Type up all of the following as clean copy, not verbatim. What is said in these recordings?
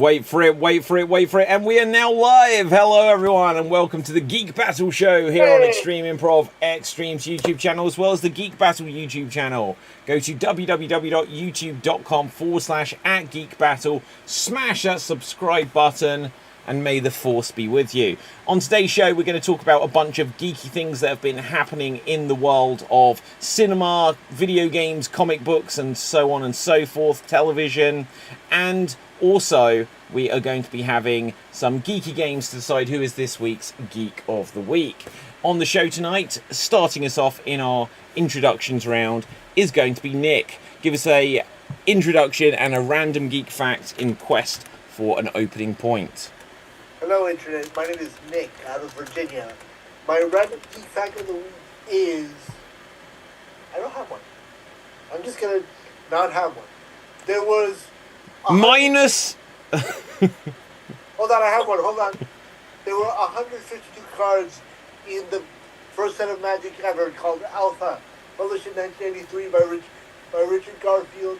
Wait for it, and we are now live! Hello everyone, and welcome to the Geek Battle Show here on Extreme Improv Extreme's YouTube channel, as well as the Geek Battle YouTube channel. Go to www.youtube.com/@geekbattle, smash that subscribe button, and may the force be with you. On today's show, we're going to talk about a bunch of geeky things that have been happening in the world of cinema, video games, comic books, and so on and so forth, television, and also we are going to be having some geeky games to decide who is this week's Geek of the Week. On the show tonight, starting us off in our introductions round, is going to be Nick. Give us a introduction and a random geek fact in quest for an opening point. Hello, Internet. My name is Nick out of Virginia. My random geek fact of the week is... I don't have one. I'm just going to not have one. There was... Minus... Hold on, I have one. Hold on. There were 152 cards in the first set of Magic ever called Alpha, published in 1983 by Richard Garfield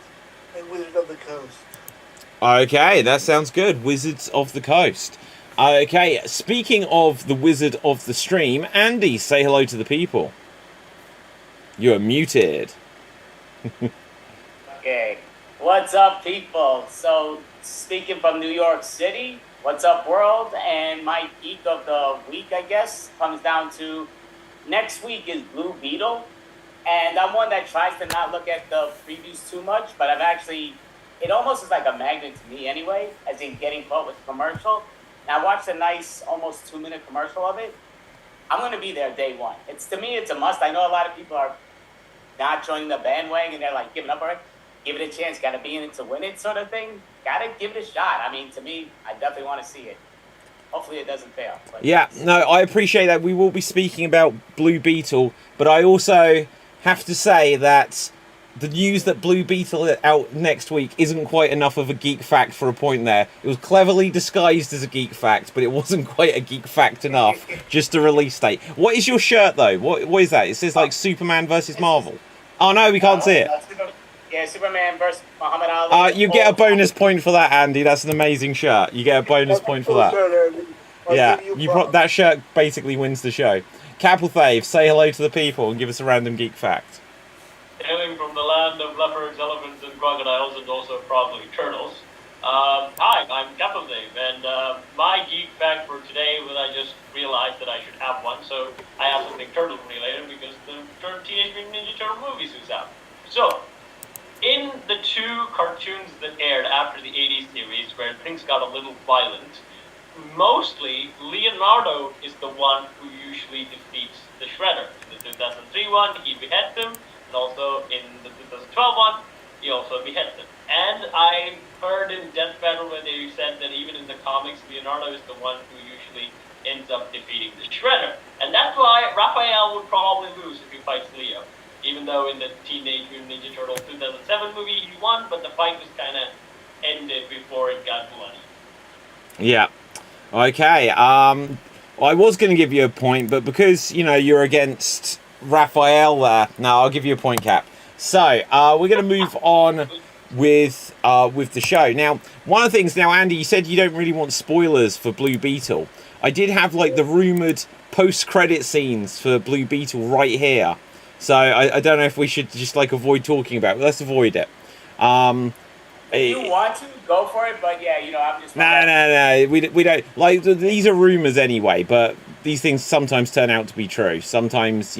and Wizards of the Coast. Okay, that sounds good. Wizards of the Coast. Okay, speaking of the Wizard of the Stream, Andy, say hello to the people. You are muted. Okay, what's up, people? So, speaking from New York City, what's up, world? And my geek of the week, I guess, comes down to next week is Blue Beetle. And I'm one that tries to not look at the previews too much, but I've actually, it almost is like a magnet to me anyway, as in getting caught with the commercial. Now, I watched a nice, almost 2-minute commercial of it. I'm going to be there day one. To me, it's a must. I know a lot of people are not joining the bandwagon. They're like giving up already. Give it a chance. Got to be in it to win it sort of thing. Got to give it a shot. I mean, to me, I definitely want to see it. Hopefully it doesn't fail. Yeah, no, I appreciate that. We will be speaking about Blue Beetle, but I also have to say that the news that Blue Beetle is out next week isn't quite enough of a geek fact for a point there. It was cleverly disguised as a geek fact, but it wasn't quite a geek fact enough just a release date. What is your shirt, though? What is that? It says, like, Superman versus Marvel. Oh, no, we can't see it. Yeah, Superman versus Muhammad Ali. You get a bonus point for that, Andy. That's an amazing shirt. You get a bonus point for that. Yeah, that shirt basically wins the show. Capital Thave, say hello to the people and give us a random geek fact. Hailing from the land of leopards, elephants, and crocodiles, and also probably turtles. Hi, I'm Capital Dave, and my geek fact for today was I just realized that I should have one, so I have something turtle related because the Teenage Mutant Ninja Turtle movies is out. So, in the two cartoons that aired after the 80s series, where things got a little violent, mostly Leonardo is the one who usually defeats the Shredder. In the 2003 one, he beheads him. And also in the 2012 one, he also beheads him. And I heard in Death Battle where they said that even in the comics, Leonardo is the one who usually ends up defeating the Shredder. And that's why Raphael would probably lose if he fights Leo. Even though in the Teenage Mutant Ninja Turtles 2007 movie he won, but the fight was kind of ended before it got bloody. Yeah. Okay. I was going to give you a point, but because you're against Raphael there, no, I'll give you a point, Cap. So we're going to move on with the show. Now, one of the things, Andy, you said you don't really want spoilers for Blue Beetle. I did have like the rumored post-credit scenes for Blue Beetle right here. So I don't know if we should just like avoid talking about it. Let's avoid it. If you want to, go for it, but yeah, I'm just... No, we don't, like, these are rumours anyway, but these things sometimes turn out to be true. Sometimes,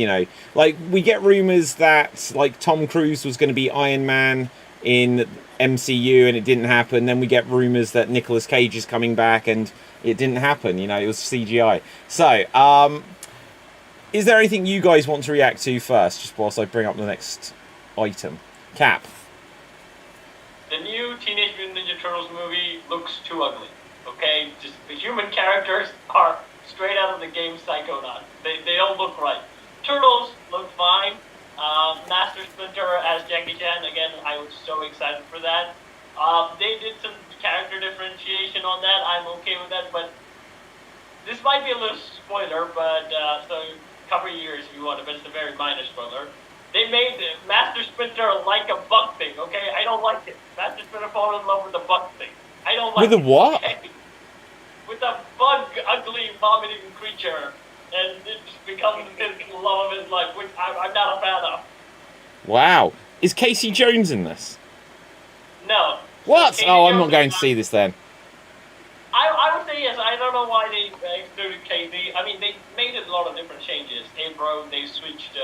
like, we get rumours that, like, Tom Cruise was going to be Iron Man in MCU and it didn't happen. Then we get rumours that Nicolas Cage is coming back and it didn't happen, it was CGI. So, is there anything you guys want to react to first, just whilst I bring up the next item? Cap. The new Teenage Mutant Ninja Turtles movie looks too ugly, okay? Just the human characters are straight out of the game Psychonauts. They don't look right. Turtles look fine. Master Splinter as Jackie Chan, again, I was so excited for that. They did some character differentiation on that. I'm okay with that, but this might be a little spoiler, but so cover your ears if you want to, but it's a very minor spoiler. They made Master Splinter like a bug thing, okay? I don't like it. Master Splinter falling in love with a bug thing. I don't like it. With a what? Okay? With a bug, ugly, vomiting creature. And it just becomes his love of his life, which I'm not a fan of. Wow. Is Casey Jones in this? No. What? Casey I'm Jones not going to see this then. I would say yes. I don't know why they excluded Casey. I mean, they made a lot of different changes. April, they switched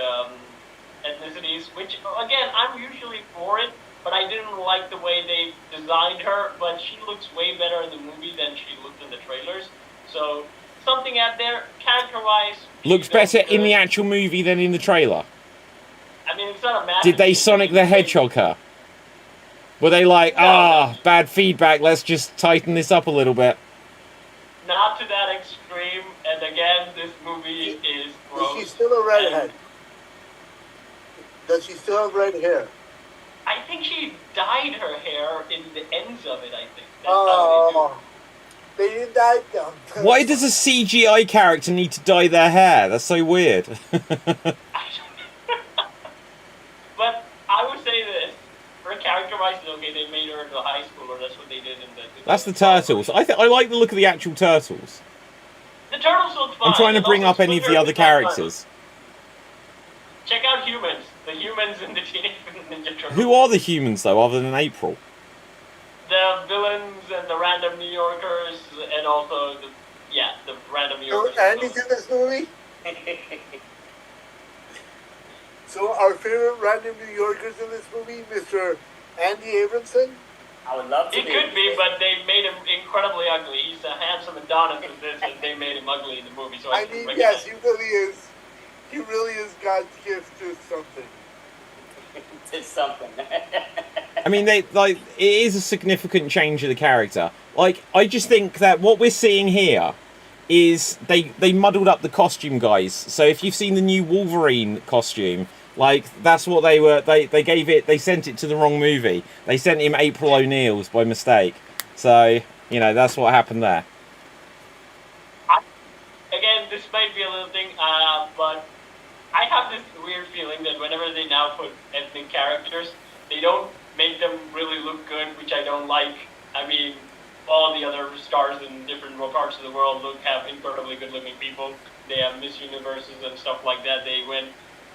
ethnicities, which, again, I'm usually for it, but I didn't like the way they designed her, but she looks way better in the movie than she looked in the trailers. So, something out there, character-wise... Looks better in the actual movie than in the trailer. I mean, it's not a massive... Did they Sonic the Hedgehog her? Were they like, bad feedback, let's just tighten this up a little bit? Not to that extreme, and again, this movie is gross. Is she still a redhead? Does she still have red hair? I think she dyed her hair in the ends of it, I think. That's how they didn't dye them. Why does a CGI character need to dye their hair? That's so weird. But I would say this. Her character-wise, okay, they made her into a high schooler. That's what they did in the... That's the Turtles. I like the look of the actual Turtles. The Turtles look fine. I'm trying to bring up any of the other characters. Check out Humans. The humans in the Teenage Mutant Ninja Turtles. Who are the humans, though, other than April? The villains and the random New Yorkers, and also the random New Yorkers. So Andy's in this movie? So our favorite random New Yorkers in this movie, Mr. Andy Abramson? I would love to. It could be, but they made him incredibly ugly. He's a handsome Adonis in this, and they made him ugly in the movie. So I mean, yes, he really is. He really is God's gift to something. It's something. I mean, it is a significant change of the character. Like, I just think that what we're seeing here is they muddled up the costume, guys. So if you've seen the new Wolverine costume, like, that's what they were. They sent it to the wrong movie. They sent him April O'Neil's by mistake. So, that's what happened there. Again, this might be a little thing, but I have this weird feeling that whenever they now put ethnic characters, they don't make them really look good, which I don't like. I mean, all the other stars in different parts of the world have incredibly good-looking people. They have Miss Universes and stuff like that.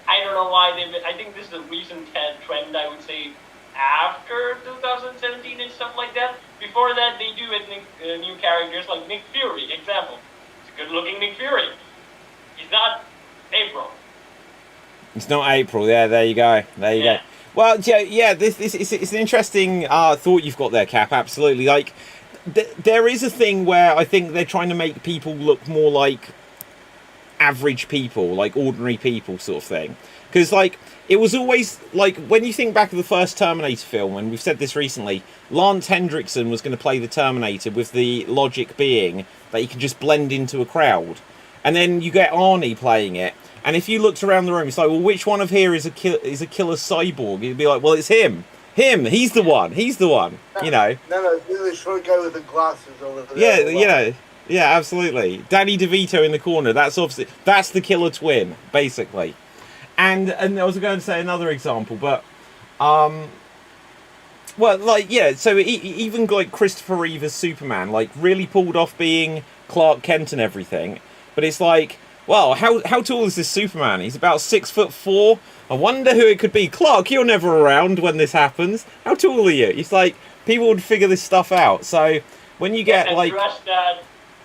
I don't know why I think this is a recent trend, I would say, after 2017 and stuff like that. Before that, they do ethnic new characters like Nick Fury, example. It's a good-looking Nick Fury. He's not April. It's not April. Yeah, there you go. There you go. Well, yeah. This it's an interesting thought you've got there, Cap. Absolutely. Like, there is a thing where I think they're trying to make people look more like average people, like ordinary people, sort of thing. Because, like, it was always like when you think back of the first Terminator film, and we've said this recently, Lance Hendrickson was going to play the Terminator with the logic being that he can just blend into a crowd, and then you get Arnie playing it. And if you looked around the room, it's like, well, which one of here is a killer cyborg? You'd be like, well, it's him. He's the one. You know. No, the short guy with the glasses over there. Yeah, absolutely. Danny DeVito in the corner. That's the killer twin, basically. And I was going to say another example, but well, like, yeah. So even like Christopher Reeve as Superman, like, really pulled off being Clark Kent and everything. But it's like, well, how tall is this Superman? He's about 6'4". I wonder who it could be. Clark, you're never around when this happens. How tall are you? It's like, people would figure this stuff out. So when you get they like, addressed that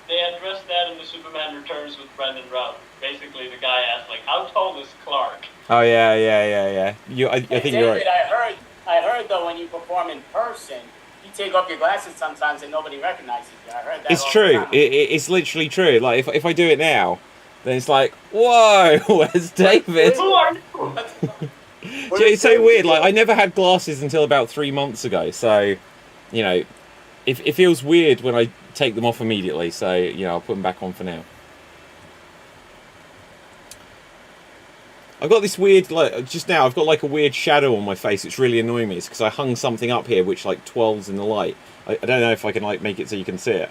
in the Superman Returns with Brendan Routh. Basically, the guy asked, like, how tall is Clark? oh yeah. I think you're right. I heard though, when you perform in person, you take off your glasses sometimes and nobody recognizes you. I heard that. It's all true. the time. It's literally true. Like, if I do it now, then it's like, whoa, where's David? Who are you? It's so weird. Like, I never had glasses until about 3 months ago. So, you know, it feels weird when I take them off immediately. So, you know, I'll put them back on for now. I've got this weird, like, just now, I've got like a weird shadow on my face. It's really annoying me. It's because I hung something up here which like twirls in the light. I don't know if I can like make it so you can see it.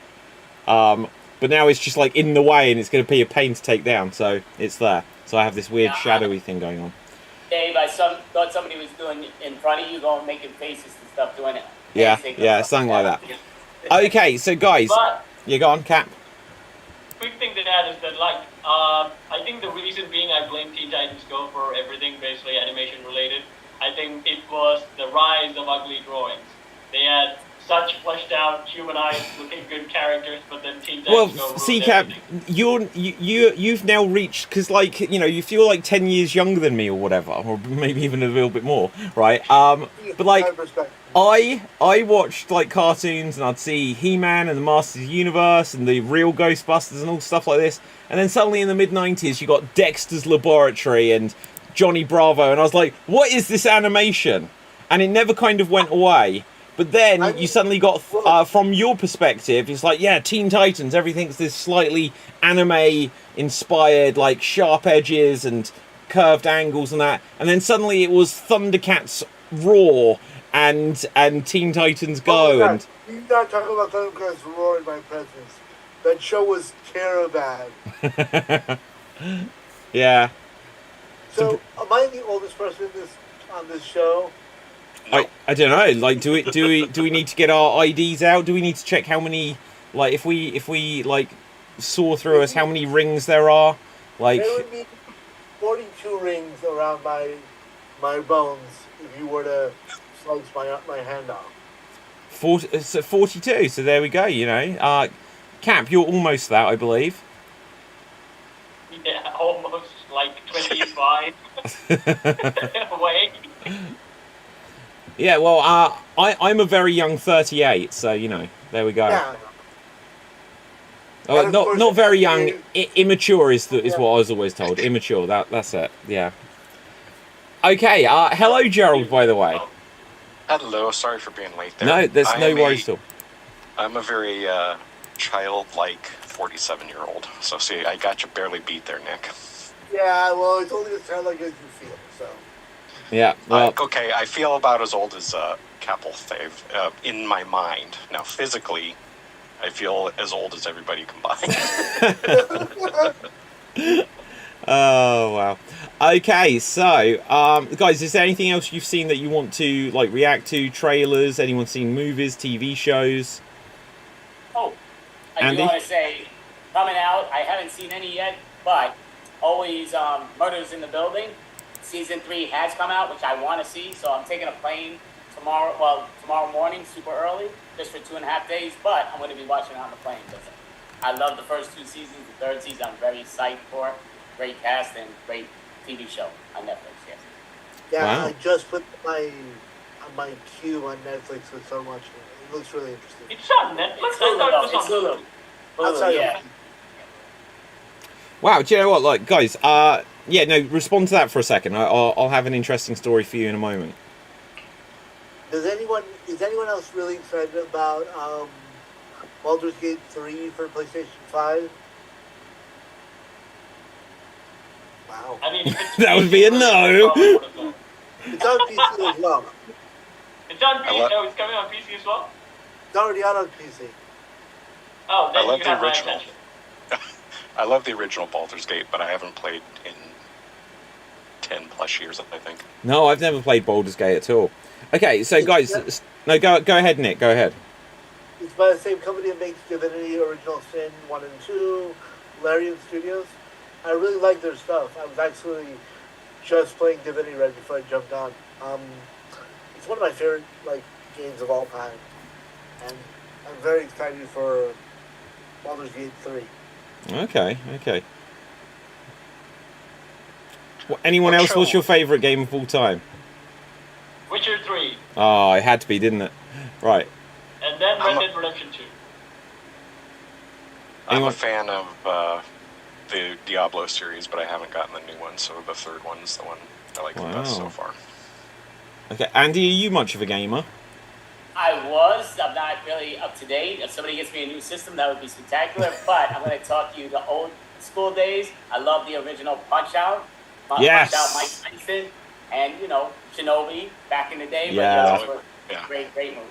But now it's just like in the way, and it's going to be a pain to take down. So it's there. So I have this weird shadowy thing going on. Dave, I thought somebody was doing in front of you, going making faces and stuff, doing it. Yeah, something like that. Okay, so guys, you go on, Cap. Quick thing to add is that, like, I think the reason being I blame Teen Titans Go for everything basically animation related. I think it was the rise of ugly drawings. They had such fleshed out, humanized looking good characters, but then Teen Titans Go ruined C-Cap, everything. you've now reached, because, like, you know, you feel like 10 years younger than me or whatever, or maybe even a little bit more, right? But like, I watched like cartoons, and I'd see He-Man and the Masters of the Universe and the real Ghostbusters and all stuff like this, and then suddenly in the mid-90s you got Dexter's Laboratory and Johnny Bravo, and I was like, what is this animation? And it never kind of went away. But then you suddenly got, from your perspective, it's like, yeah, Teen Titans, everything's this slightly anime-inspired, like, sharp edges and curved angles and that. And then suddenly it was Thundercats Roar and Teen Titans Go. And you're not talking about Thundercats Roar in my presence. That show was terrible. Yeah. So, am I the oldest person on this show? I don't know. Like, do we need to get our IDs out? Do we need to check how many, like, if we like saw through us how many rings there are? Like, there would be 42 rings around my bones if you were to slice my hand off. 42. So there we go. You know, Cap, you're almost that, I believe. Yeah, almost like 25 away. Yeah, well, I'm a very young 38, so, you know, there we go. Yeah. Oh, not very young. Immature is what I was always told. Immature. That's it. Yeah. Okay. Hello, Gerald. By the way. Hello. Sorry for being late there. No, there's no worries at all. I'm a very childlike 47-year-old. So see, I got you barely beat there, Nick. Yeah. Well, it's only as sound like as you feel. So. Yeah. Well. Okay. I feel about as old as Capel Thave in my mind. Now, physically, I feel as old as everybody combined. Oh wow. Okay, so guys, is there anything else you've seen that you want to like react to? Trailers? Anyone seen movies, TV shows? Oh, I do want to say, coming out, I haven't seen any yet, but always Murders in the Building. Season 3 has come out, which I want to see, so I'm taking a plane tomorrow morning, super early, just for 2.5 days, but I'm going to be watching it on the plane, because I love the first 2 seasons. The 3rd season I'm very psyched for. Great cast and great TV show on Netflix, yes. Yeah, wow. I just put my queue on Netflix to start watching it. It looks really interesting. It's on Netflix? It's Hulu. Hulu, yeah. Wow, do you know what, like, guys, yeah, no, respond to that for a second. I'll have an interesting story for you in a moment. Is anyone else really excited about Baldur's Gate 3 for PlayStation 5? Wow. Wow. I mean, if it's That would be a PC, no. I probably would've gone. It's on PC as well. It's on I PC. love- Oh, it's coming on PC as well? It's already out on PC. Oh, then I love you the have my original. attention. I love the original Baldur's Gate, but I haven't played in 10 plus years, I think. No, I've never played Baldur's Gate at all. Okay, so guys, no, go ahead, Nick. Go ahead. It's by the same company that makes Divinity Original Sin 1 and 2, Larian Studios. I really like their stuff. I was actually just playing Divinity right before I jumped on. It's one of my favorite games of all time, and I'm very excited for Baldur's Gate 3. Okay. Well, anyone else? What's your favourite game of all time? Witcher 3. Oh, it had to be, didn't it? Right. And then Red Dead Redemption 2. I'm Anyone- a fan of the Diablo series, but I haven't gotten the new one, so the third one's the one I like the best so Wow. far. Okay, Andy, are you much of a gamer? I'm not really up to date. If somebody gets me a new system, that would be spectacular. But I'm going to talk to you the old school days. I love the original Punch Out. Yes. Punch Out Mike Tyson. And, Shinobi back in the day. Yeah. But those were Yeah. great movies.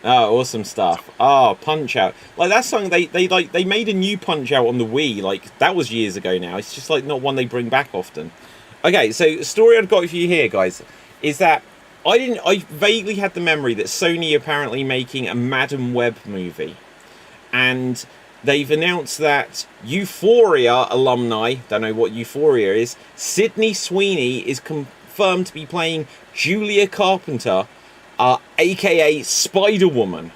Oh, awesome stuff. Oh, Punch Out. Like that song, they made a new Punch Out on the Wii. Like that was years ago now. It's just like not one they bring back often. Okay, so the story I've got for you here, guys, is that I vaguely had the memory that Sony apparently making a Madam Web movie, and they've announced that Euphoria alumni, don't know what Euphoria is, Sydney Sweeney is confirmed to be playing Julia Carpenter, aka Spider-Woman.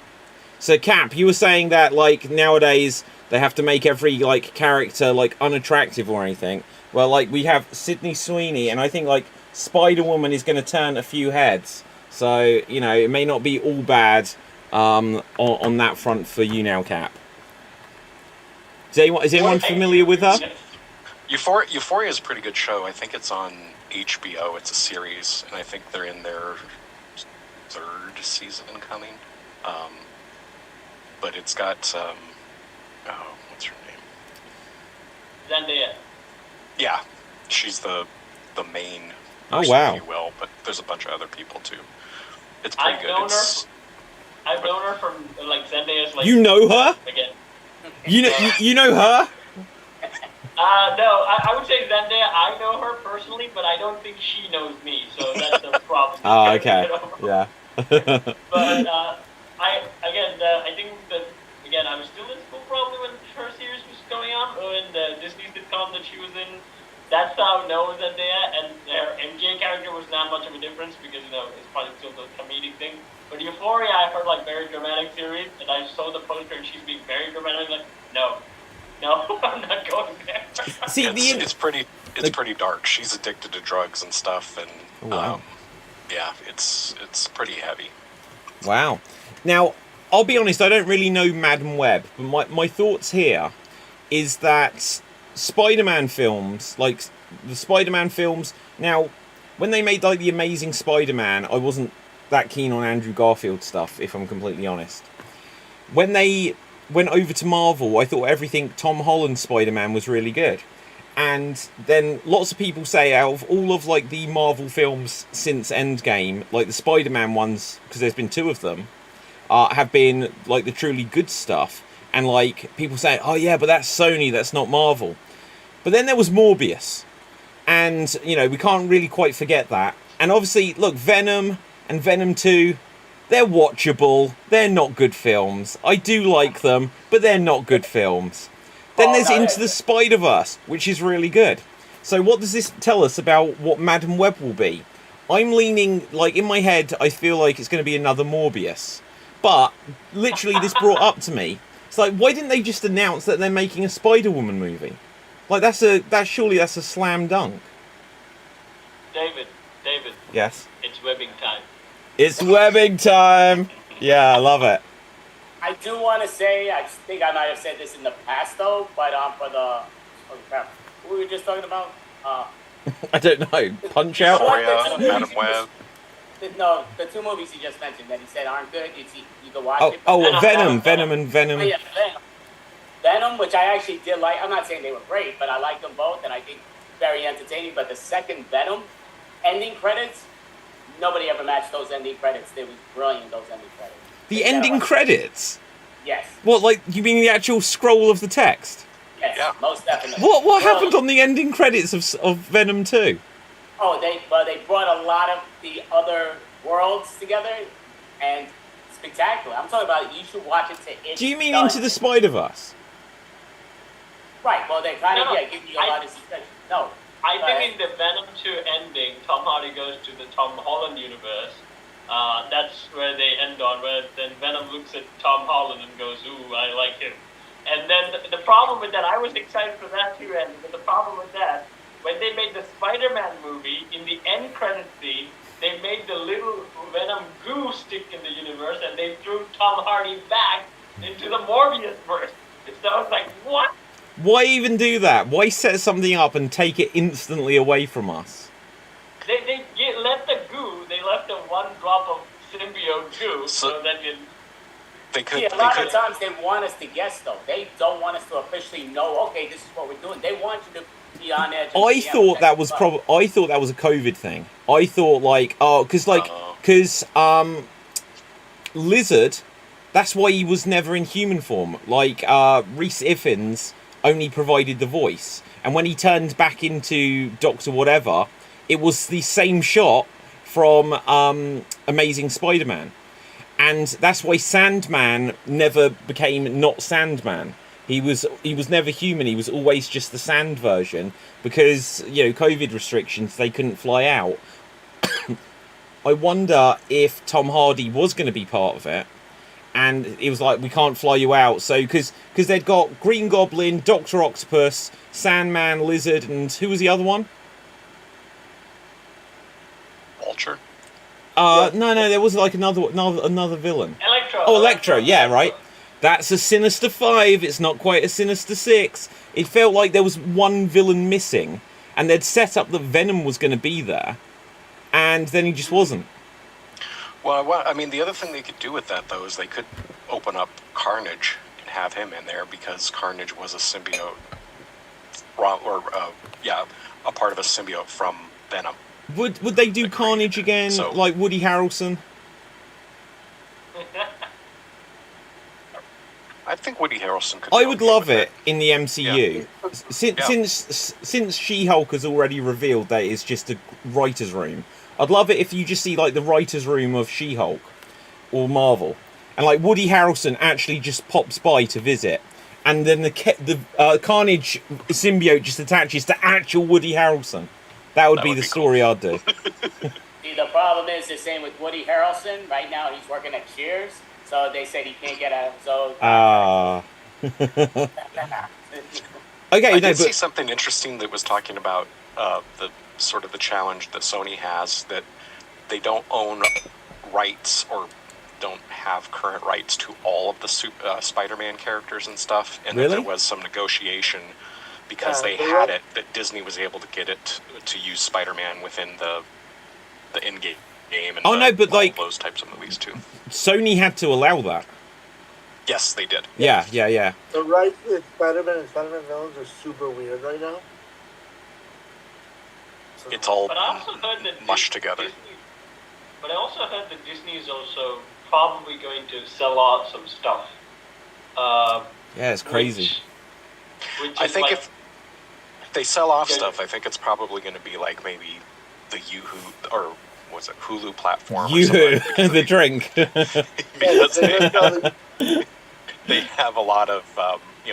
So Cap, you were saying that nowadays they have to make every character unattractive or anything. Well, we have Sydney Sweeney, and I think Spider-Woman is going to turn a few heads. So it may not be all bad on that front for you now, Cap. Is anyone familiar with her? Euphoria is a pretty good show. I think it's on HBO. It's a series, and I think they're in their third season coming. But it's got what's her name? Zendaya. Yeah, she's the main Oh, person, wow. if you will. But there's a bunch of other people too. It's pretty good. I've known her from Zendaya's You know her? again. You know her? No, I would say Zendaya. I know her personally, but I don't think she knows me. So that's the problem. Oh, okay. Yeah. But I think that I was still in school probably when her series was going on, when the Disney sitcom that she was in. That's how I know Zendaya, and her MJ character was not much of a difference because it's probably still the comedic thing. But Euphoria, I heard very dramatic series, and I saw the poster and she's being very dramatic. No, I'm not going there. See, it's pretty dark. She's addicted to drugs and stuff, and wow. Yeah, it's pretty heavy. Wow. Now, I'll be honest, I don't really know Madam Web, but my thoughts here is that Spider-Man films, the Spider-Man films, now, when they made the Amazing Spider-Man, I wasn't that keen on Andrew Garfield stuff, if I'm completely honest. When they went over to Marvel, I thought everything Tom Holland Spider-Man was really good. And then lots of people say out of all of the Marvel films since Endgame, the Spider-Man ones, because there's been 2 of them, have been the truly good stuff. And people say, oh yeah, but that's Sony, that's not Marvel. But then there was Morbius. And, we can't really quite forget that. And obviously, look, Venom and Venom 2, they're watchable. They're not good films. I do like them, but they're not good films. Then there's Into the Spider-Verse, which is really good. So what does this tell us about what Madam Web will be? I'm leaning, in my head, I feel like it's going to be another Morbius. But, literally, this brought up to me. It's why didn't they just announce that they're making a Spider-Woman movie? Surely that's a slam dunk. David. Yes. It's webbing time. It's webbing time! Yeah, I love it. I do want to say, I think I might have said this in the past though, but for the what were we just talking about? I don't know. Punch Out? Euphoria, Madam Web. No, the 2 movies he just mentioned that he said aren't good. You can watch it. Venom and Oh, Venom. yeah, Venom, which I actually did like. I'm not saying they were great, but I liked them both, and I think very entertaining. But the second Venom ending credits, nobody ever matched those ending credits. They was brilliant, those ending credits. The ending credits? Yes. What, like, you mean the actual scroll of the text? Yes, Yeah. most definitely. What happened on the ending credits of Venom 2? Oh, they brought a lot of the other worlds together, and spectacular. I'm talking about, you should watch it to it. Do you mean Into the Spider-Verse? Right, well, they kind of, No, giving you a lot of suspension. No. I think in the Venom 2 ending, Tom Hardy goes to the Tom Holland universe. That's where they end on, where then Venom looks at Tom Holland and goes, ooh, I like him. And then the problem with that, I was excited for that too, ending, but the problem with that, when they made the Spider-Man movie, in the end credit scene, they made the little Venom goo stick in the universe, and they threw Tom Hardy back into the Morbius verse. So I was like, what? Why even do that? Why set something up and take it instantly away from us? They left the goo, they left the one drop of symbiote goo, so that they could. See, a lot of times they want us to guess, though. They don't want us to officially know, okay, this is what we're doing. They want you to be on edge. I thought that was I thought that was a COVID thing. I thought because Lizard, that's why he was never in human form. Like Rhys Ifans only provided the voice, and when he turned back into Doctor Whatever, it was the same shot from Amazing Spider-Man, and that's why Sandman never became not Sandman. He was never human. He was always just the sand version because, COVID restrictions, they couldn't fly out. I wonder if Tom Hardy was going to be part of it, and it was like, we can't fly you out. So because they'd got Green Goblin, Dr. Octopus, Sandman, Lizard, and who was the other one? Vulture. No, there was like another villain. Electro. Oh, Electro. Yeah, right. That's a Sinister 5. It's not quite a Sinister 6. It felt like there was one villain missing, and they'd set up that Venom was going to be there, and then he just wasn't. Well, I mean, the other thing they could do with that, though, is they could open up Carnage and have him in there, because Carnage was a symbiote, a part of a symbiote from Venom. Would they do Carnage again, like Woody Harrelson? I think Woody Harrelson could. I would love it in the MCU. Yeah. Since She-Hulk has already revealed that it's just a writer's room, I'd love it if you just see like the writer's room of She-Hulk or Marvel, and like Woody Harrelson actually just pops by to visit, and then the Carnage symbiote just attaches to actual Woody Harrelson. That would be the story I'd do. See, the problem is the same with Woody Harrelson. Right now, he's working at Cheers, so they said he can't get a. Okay, I did see something interesting that was talking about the sort of the challenge that Sony has, that they don't own rights or don't have current rights to all of the Spider-Man characters and stuff, and really? that there was some negotiation because they had it, that Disney was able to get it to use Spider-Man within the in-game game and but like those types of movies too. Sony had to allow that. Yes, they did. Yeah. The rights with Spider-Man and Spider-Man villains are super weird right now. So. It's all but I also heard that mushed together. But I also heard that Disney is also probably going to sell out some stuff. Yeah, it's crazy. Which I think like, if they sell off stuff, I think it's probably going to be like maybe the Yoohoo, or what's it, Hulu platform. Yoohoo, the drink. Because they have a lot of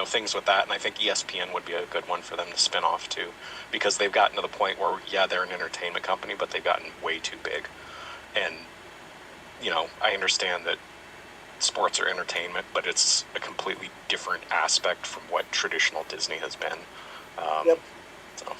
things with that, and I think ESPN would be a good one for them to spin off too, because they've gotten to the point where they're an entertainment company, but they've gotten way too big. And I understand that sports are entertainment, but it's a completely different aspect from what traditional Disney has been. So.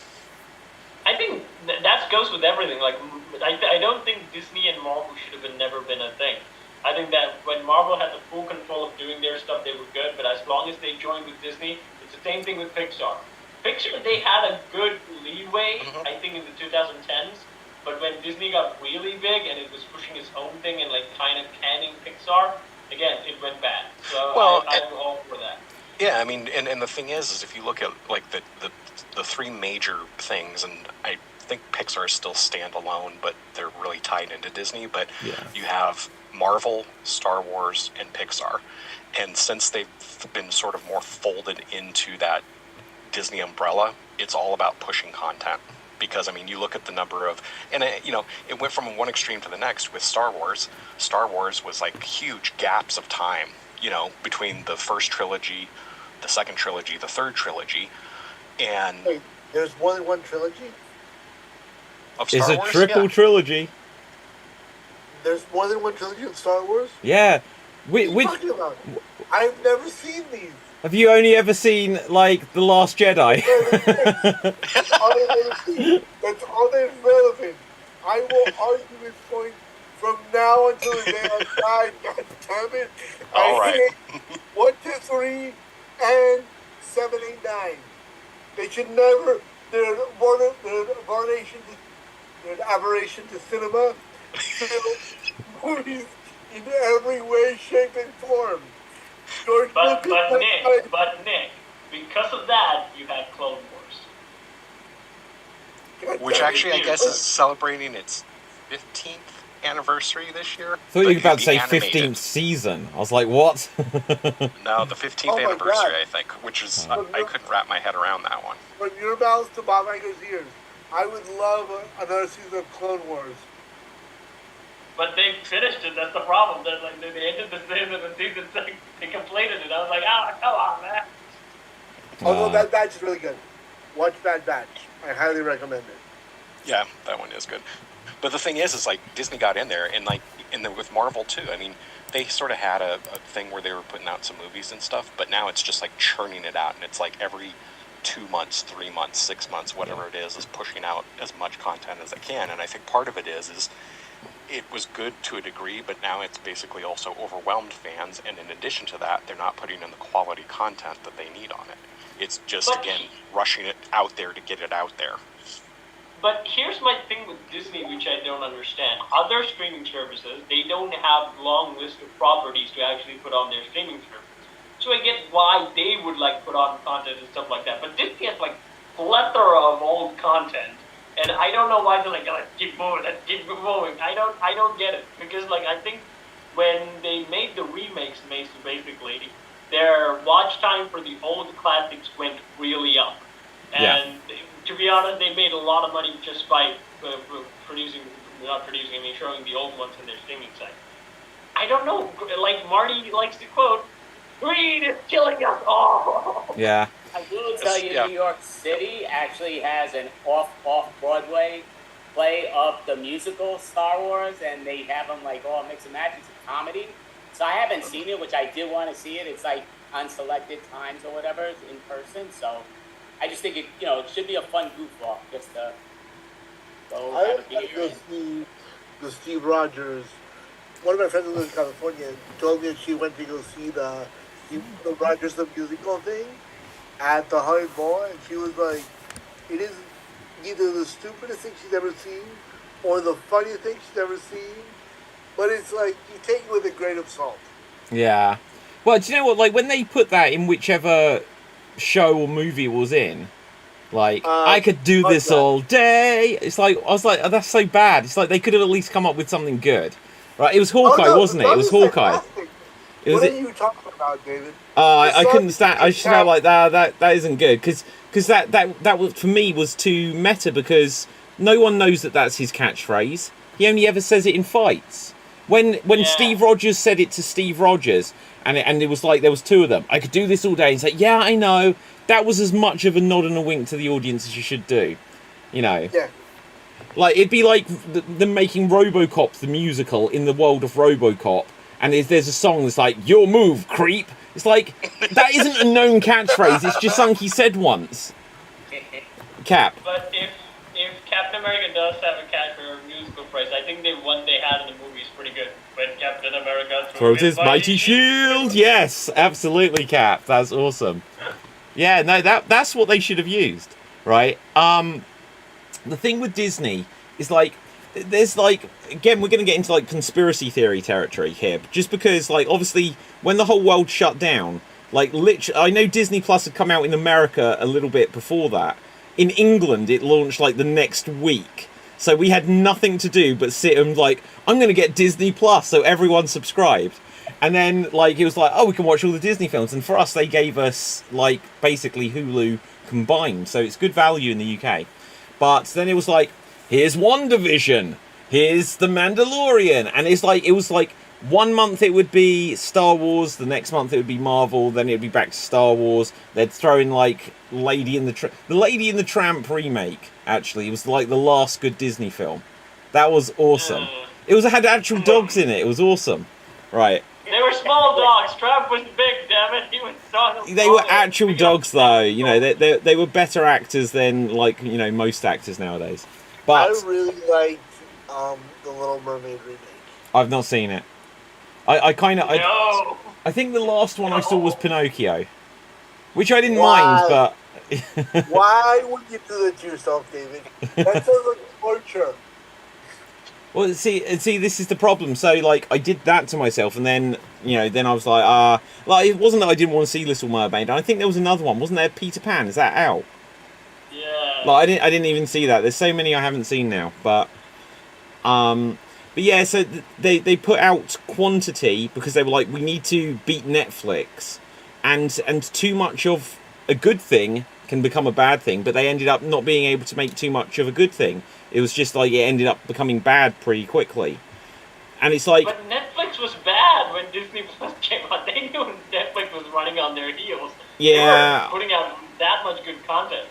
I think that goes with everything. Like, I don't think Disney and Marvel should have never been a thing. I think that when Marvel had the full control of doing their stuff, they were good. But as long as they joined with Disney, it's the same thing with Pixar. Pixar, they had a good leeway, I think, in the 2010s. But when Disney got really big and it was pushing its own thing and like kind of canning Pixar, again, it went bad. So I'm all for that. Yeah, I mean, and the thing is if you look at like the three major things, and I think Pixar is still standalone, but they're really tied into Disney. But you have Marvel, Star Wars, and Pixar. And since they've been sort of more folded into that Disney umbrella, it's all about pushing content. Because, I mean, you look at the number of... And, it went from one extreme to the next with Star Wars. Star Wars was like huge gaps of time, between the first trilogy, the second trilogy, the third trilogy. And... Wait, there's more than one trilogy? Of Star Wars? It's a triple trilogy. There's more than one trilogy of Star Wars? Yeah. What are you talking about? I've never seen these. Have you only ever seen, like, The Last Jedi? That's all I've ever seen. That's all that's relevant. I will argue this point from now until the day I die. God damn it. All right. Hate 1, 2, 3, and 7, 8, 9. They should never... They're an aberration to cinema. Movies in every way, shape, and form. But Nick, because of that, you had Clone Wars. Which actually, I guess, is celebrating its 15th anniversary this year. I thought you were about to say 15th season. I was like, what? No, the 15th anniversary, I think, which is... I couldn't wrap my head around that one. From your mouths to Bob Iger's ears, I would love another season of Clone Wars. But they finished it. That's the problem. They ended the season and season 6. They completed it. I was like, come on, man. Although Bad Batch is really good. Watch Bad Batch. I highly recommend it. Yeah, that one is good. But the thing is like Disney got in there, and with Marvel too. I mean, they sort of had a thing where they were putting out some movies and stuff, but now it's just like churning it out, and it's like every 2 months, 3 months, 6 months, whatever it is pushing out as much content as it can. And I think part of it is it was good to a degree, but now it's basically also overwhelmed fans, and in addition to that, they're not putting in the quality content that they need on it. It's just, again, rushing it out there to get it out there. But here's my thing with Disney, which I don't understand. Other streaming services, they don't have long list of properties to actually put on their streaming service. So I get why they would put on content and stuff like that. But Disney has plethora of old content. And I don't know why they're let's keep moving, I don't get it. Because I think when they made the remakes, basically, their watch time for the old classics went really up. And to be honest, they made a lot of money just by showing the old ones in their streaming site. I don't know, Marty likes to quote, "Greed is killing us all." Yeah. I will tell you, New York City actually has an off-Broadway play of the musical Star Wars, and they have them all mix and match. It's a comedy. So I haven't seen it, which I did want to see it. It's on selected times or whatever in person. So I just think it should be a fun goof off just to go have a beer. The Steve Rogers. One of my friends who lives in California told me that she went to go see the Rogers the musical thing at the Hollywood Bowl, and she was like, it is either the stupidest thing she's ever seen or the funniest thing she's ever seen, but it's you take it with a grain of salt. Yeah. Well, do you know what? When they put that in whichever show or movie it was in, I could do this all day. It's I was like, oh, that's so bad. It's they could have at least come up with something good. Right? It was Hawkeye, wasn't it? It was Hawkeye. What are you talking about, David? I couldn't stand. I just felt like that isn't good because that was, for me, was too meta, because no one knows that that's his catchphrase. He only ever says it in fights. When Steve Rogers said it to Steve Rogers, and it was there was two of them. I could do this all day. He's like, yeah, I know. That was as much of a nod and a wink to the audience as you should do. Yeah. It'd be like them making RoboCop the musical in the world of RoboCop. And there's a song that's your move, creep. It's that isn't a known catchphrase. It's just something he said once. Cap. But if Captain America does have a catchphrase or musical phrase, I think the one they had in the movie is pretty good. When Captain America throws his mighty shield. Yes, absolutely, Cap. That's awesome. Yeah, no, that's what they should have used, right? The thing with Disney is there's again, we're going to get into conspiracy theory territory here, just because obviously when the whole world shut down, literally, I know Disney Plus had come out in America a little bit before that, in England, it launched like the next week. So we had nothing to do but sit and like, I'm going to get Disney Plus, so everyone subscribed. And then like it was like, oh, we can watch all the Disney films. And for us, they gave us like basically Hulu combined, so it's good value in the UK. But then it was like, here's WandaVision, here's The Mandalorian, and it's like it was like 1 month it would be Star Wars, the next month it would be Marvel, then it'd be back to Star Wars. They'd throw in like the Lady and the Tramp remake. Actually, it was like the last good Disney film. That was awesome. It had actual dogs in it. It was awesome. Right. They were small dogs. Tramp was big, damn it. He was so. They were actual dogs, though. You know, they were better actors than like most actors nowadays. But I really liked the Little Mermaid remake. I've not seen it. I No. I think the last one I saw was Pinocchio, which I didn't Why? mind, but Why would you do that to yourself, David? That sounds like torture. well, see, this is the problem. So, like, I did that to myself, and then, then I was like, like, it wasn't that I didn't want to see Little Mermaid. I think there was another one, wasn't there? Peter Pan, is that out? Yeah. Like, I didn't even see that. There's so many I haven't seen now, but yeah. So they put out quantity because they were like, we need to beat Netflix, and too much of a good thing can become a bad thing. But they ended up not being able to make too much of a good thing. It was just like it ended up becoming bad pretty quickly. And it's like... But Netflix was bad when Disney Plus came out. They knew Netflix was running on their heels. Yeah. They were putting out that much good content.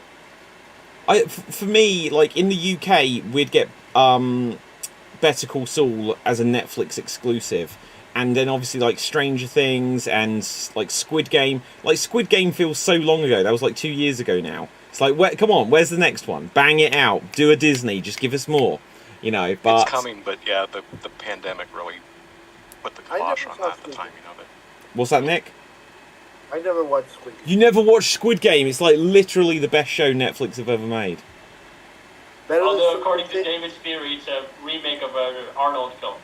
For me, like, in the UK, we'd get Better Call Saul as a Netflix exclusive. And then obviously, like, Stranger Things and, like, Squid Game. Like, Squid Game feels so long ago. That was, like, 2 years ago now. It's like, come on, where's the next one? Bang it out. Do a Disney. Just give us more. But... It's coming, but yeah, the pandemic really put the kibosh on that, the timing of it. What's that, Nick? I never watched Squid Game. You never watched Squid Game? It's, like, literally the best show Netflix have ever made. Although, according to David's theory, it's a remake of an Arnold film.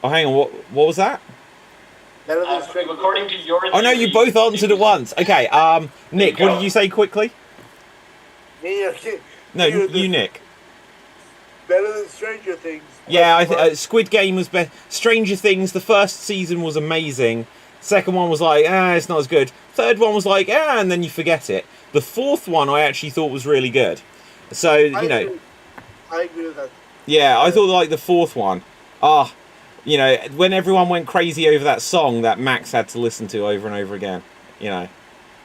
Oh, hang on, what was that? According to your theory... Oh, no, you both answered at once. Okay, Nick, what did you say quickly? No, you, Nick. Better than Stranger Things. Yeah, I think Squid Game was better. Stranger Things, the first season was amazing. Second one was like, it's not as good. Third one was like, and then you forget it. The fourth one I actually thought was really good. So, I agree with that. Yeah, I thought like the fourth one. When everyone went crazy over that song that Max had to listen to over and over again.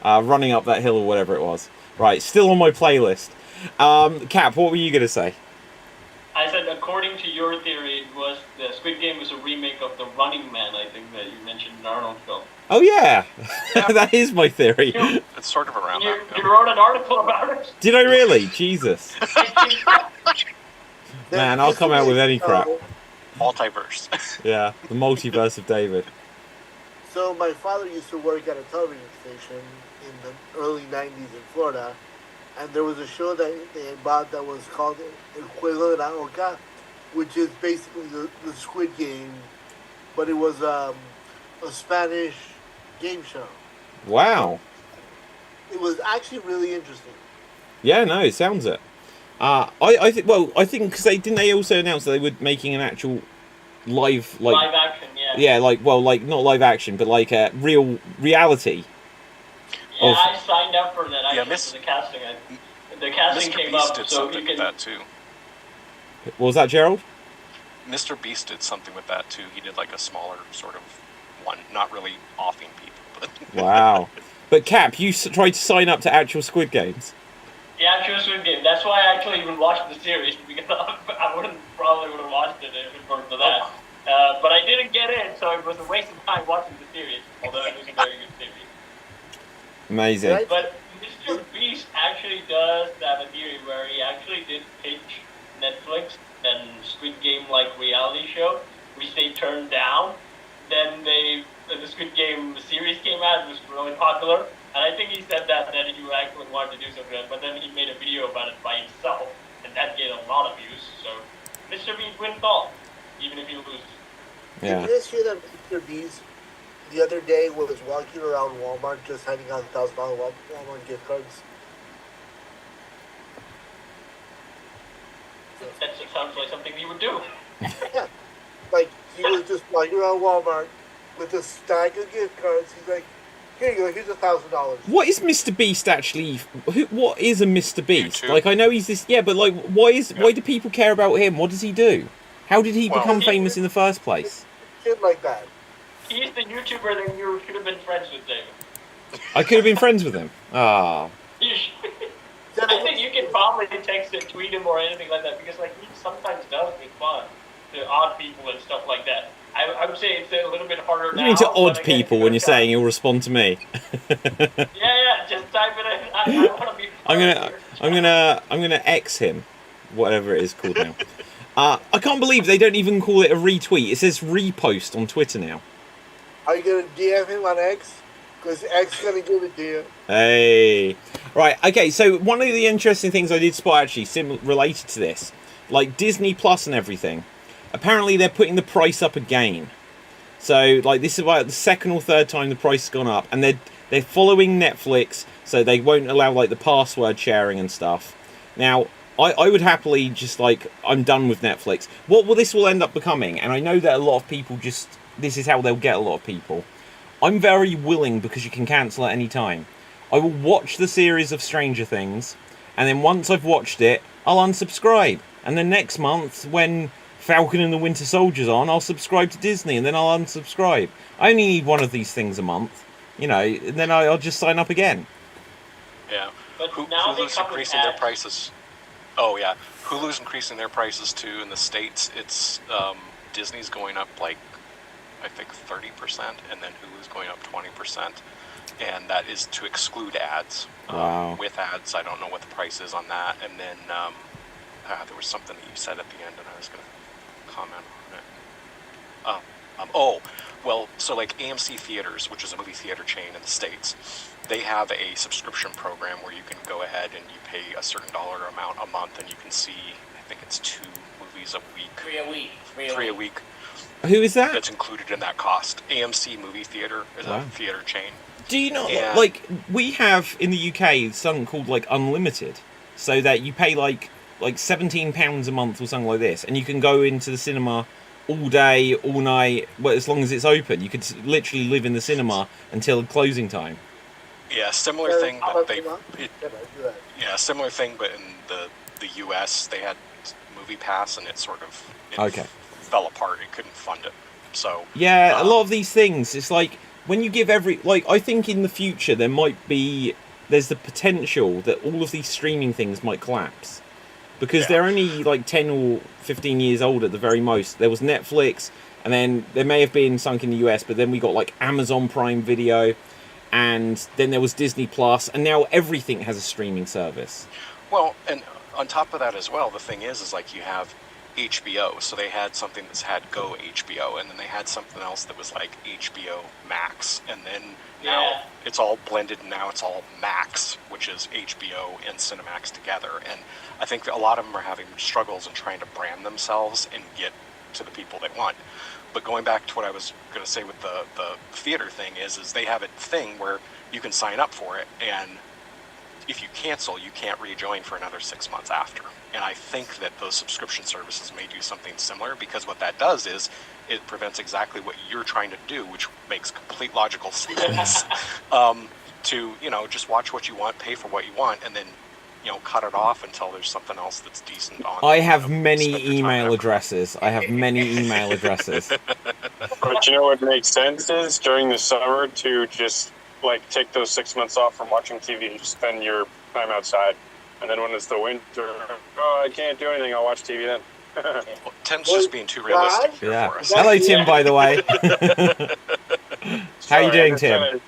Running up that hill or whatever it was. Right, still on my playlist. Cap, what were you going to say? I said, according to your theory, the Squid Game was a remake of The Running Man, I think, that you mentioned in Arnold film. Oh, yeah. That is my theory. It's sort of around that. You wrote an article about it? Did I really? Jesus. Man, I'll come out with any crap. Multiverse. Yeah, the multiverse of David. So my father used to work at a television station in the early 90s in Florida, and there was a show that they had bought that was called El Juego de la Oca, which is basically the Squid Game, but it was a Spanish game show. Wow. It was actually really interesting. Yeah, no, it sounds it. I think because they also announced that they were making an actual live action, yeah. Yeah, not live action, but like a real reality. Yeah, I signed up for that. Yeah, for the casting. The casting Mr. came Beast up, did so something you can. with that too. What was that, Gerald? Mr. Beast did something with that too. He did like a smaller sort of one, not really offing people, but. Wow. But Cap, you tried to sign up to actual Squid Games. Yeah, actual Squid Game. That's why I actually even watched the series, because I probably would have watched it if it weren't for that. But I didn't get in, so it was a waste of time watching the series, although it was a very good series. Amazing. But Mr. Beast actually does have a theory where he actually did pitch Netflix and Squid Game-like reality show, which they turned down. Then the Squid Game series came out, it was really popular, and I think he said that he actually wanted to do something, but then he made a video about it by himself, and that gained a lot of views, so Mr. Beast wins all, even if he loses. Yeah. Did you guys hear that Mr. Beast the other day was walking around Walmart just handing out $1,000 Walmart gift cards? that sounds like something you would do. Yeah. Like, he was just walking around Walmart with a stack of gift cards. He's like, here you go, here's $1,000. What is Mr. Beast actually? What is a Mr. Beast? YouTube. Like, I know he's this. Yeah, but like, why do people care about him? What does he do? How did he become famous in the first place? Shit like that. He's the YouTuber that you should have been friends with, David. I could have been friends with him. Ah. I think you can probably text and tweet him or anything like that because, like, he sometimes does make fun to odd people and stuff like that. I would say it's a little bit harder What do now. you mean to odd but people when you're saying you'll respond to me? Yeah, just type it in. I want to be. I'm gonna X him, whatever it is called now. I can't believe they don't even call it a retweet. It says repost on Twitter now. Are you going to DM him on X? Because X is going to give it to you. Hey. Right, okay, so one of the interesting things I did spot actually related to this, like Disney Plus and everything, apparently they're putting the price up again. So, like, this is about the second or third time the price has gone up, and they're following Netflix, so they won't allow, like, the password sharing and stuff. Now, I would happily just, like, I'm done with Netflix. What will this will end up becoming? And I know that a lot of people just, this is how they'll get a lot of people. I'm very willing, because you can cancel at any time. I will watch the series of Stranger Things, and then once I've watched it, I'll unsubscribe. And then next month, when Falcon and the Winter Soldier's on, I'll subscribe to Disney, and then I'll unsubscribe. I only need one of these things a month, you know, and then I'll just sign up again. Yeah. But now Hulu's increasing their prices. Oh, yeah. Hulu's increasing their prices, too, in the States. It's, Disney's going up, like, I think 30%, and then Hulu's going up 20%. And that is to exclude ads. Wow. With ads, I don't know what the price is on that. And then there was something that you said at the end, and I was going to comment on it. So like AMC Theaters, which is a movie theater chain in the States, they have a subscription program where you can go ahead and you pay a certain dollar amount a month, and you can see, I think it's 2 movies a week. 3 a week. 3 a week. Who is that? That's included in that cost. AMC Movie Theater is Wow. a theater chain. Do you know, And- like, we have in the UK something called, like, Unlimited, so that you pay, like £17 a month or something like this, and you can go into the cinema all day, all night, well, as long as it's open. You could literally live in the cinema until closing time. Yeah, similar thing, but similar thing, but in the US, they had Movie Pass, and it sort of fell apart. It couldn't fund it. So yeah, a lot of these things, it's like when you give I think in the future there's the potential that all of these streaming things might collapse, because they're only like 10 or 15 years old at the very most. There was Netflix, and then there may have been something in the US, but then we got like Amazon Prime Video, and then there was Disney Plus, and now everything has a streaming service. Well, and on top of that as well, the thing is like you have HBO, so they had something that's had Go HBO, and then they had something else that was like HBO Max, and then now it's all blended, and now it's all Max, which is HBO and Cinemax together. And I think that a lot of them are having struggles in trying to brand themselves and get to the people they want. But going back to what I was going to say with the theater thing is they have a thing where you can sign up for it, and if you cancel, you can't rejoin for another 6 months after. And I think that those subscription services may do something similar, because what that does is it prevents exactly what you're trying to do, which makes complete logical sense, to, just watch what you want, pay for what you want, and then, cut it off until there's something else that's decent on. I have many email addresses. But you know what makes sense is during the summer to just take those 6 months off from watching TV and just spend your time outside. And then when it's the winter, I can't do anything, I'll watch TV then. Well, Tim's just being too realistic here for us. Hello, Tim, by the way. How you doing, Tim?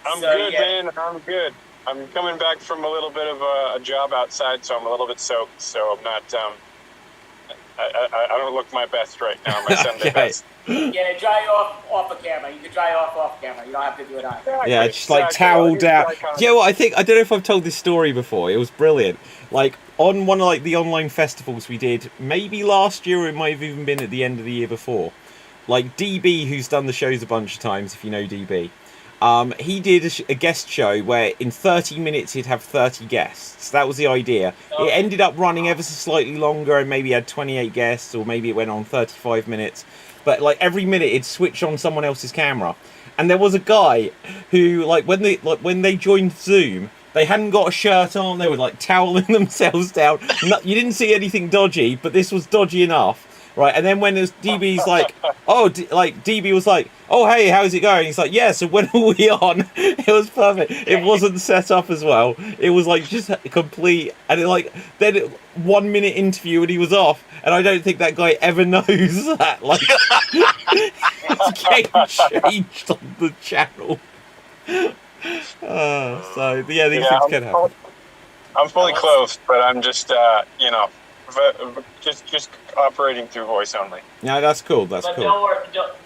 I'm good, man. I'm good. I'm coming back from a little bit of a job outside, so I'm a little bit soaked. So I'm not. I don't look my best right now. My Sunday best. Yeah, dry off a camera. You can dry off camera. You don't have to do it on. Yeah, just towel down. You know what? I don't know if I've told this story before. It was brilliant. Like on one of the online festivals we did, maybe last year, or it might have even been at the end of the year before. Like DB, who's done the shows a bunch of times, if you know DB. He did a guest show where in 30 minutes he'd have 30 guests. That was the idea. It ended up running ever so slightly longer, and maybe had 28 guests, or maybe it went on 35 minutes. But like every minute it'd switch on someone else's camera. And there was a guy who, like when they joined Zoom, they hadn't got a shirt on. They were like toweling themselves down. You didn't see anything dodgy, but this was dodgy enough, right? And then when it was DB's like, DB was like, "Oh hey, how's it going?" He's like, "Yeah, so when are we on?" It was perfect. It wasn't set up as well. It was like just complete, and then 1 minute interview and he was off. And I don't think that guy ever knows that. Like, his game changed on the channel. So yeah, these things can happen. I'm fully clothed, but I'm just just operating through voice only. No, that's cool. That's but cool.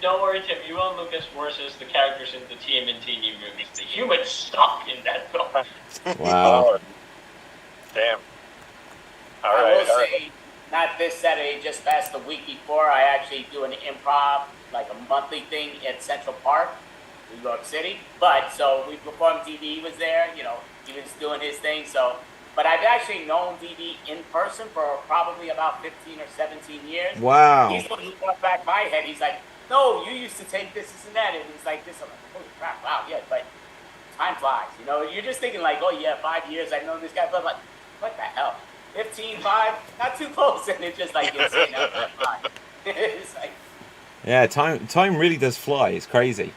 Don't worry, Tim. You won't look as worse as the characters in the TMNT new movies. The humans suck in that film. Wow. Damn. I will say, not this Saturday, just past the week before, I actually do an improv, like a monthly thing at Central Park, New York City. But so we performed. DB was there. He was doing his thing. But I've actually known DB in person for probably about 15 or 17 years. Wow. He's the one who brought back my head. He's like, "No, you used to take this and that," and he's like, "This." I'm like, "Holy crap! Wow, yeah." But time flies. You're just thinking like, "Oh yeah, 5 years I've known this guy," but I'm like, what the hell? 15, 5, not too close, and it's just like insane. It's like, yeah, time really does fly. It's crazy.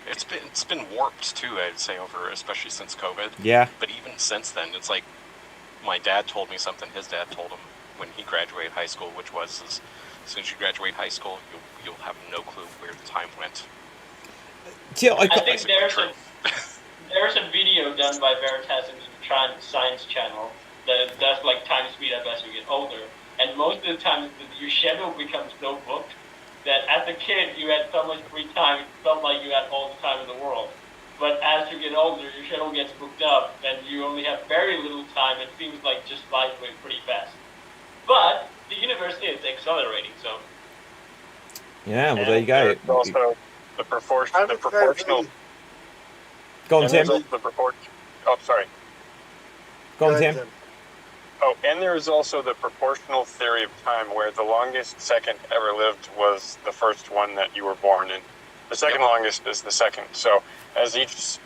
It's been warped too, I'd say, over especially since COVID. Yeah. But even since then, it's like my dad told me something his dad told him when he graduated high school, which was as soon as you graduate high school, you'll have no clue where the time went. Yeah, I think there's a video done by Veritas in the Science Channel that does like time speed up as you get older, and most of the time your schedule becomes so booked that as a kid you had so much free time it felt like you had all the time in the world. But as you get older, your schedule gets booked up, and you only have very little time. It seems like just life went pretty fast. But the universe is accelerating, so. Yeah, well, there you go. There's also the proportional. Go on, Tim. Oh, sorry. Go on, Tim. Oh, and there is also the proportional theory of time, where the longest second ever lived was the first one that you were born in. The second longest is the second. So as each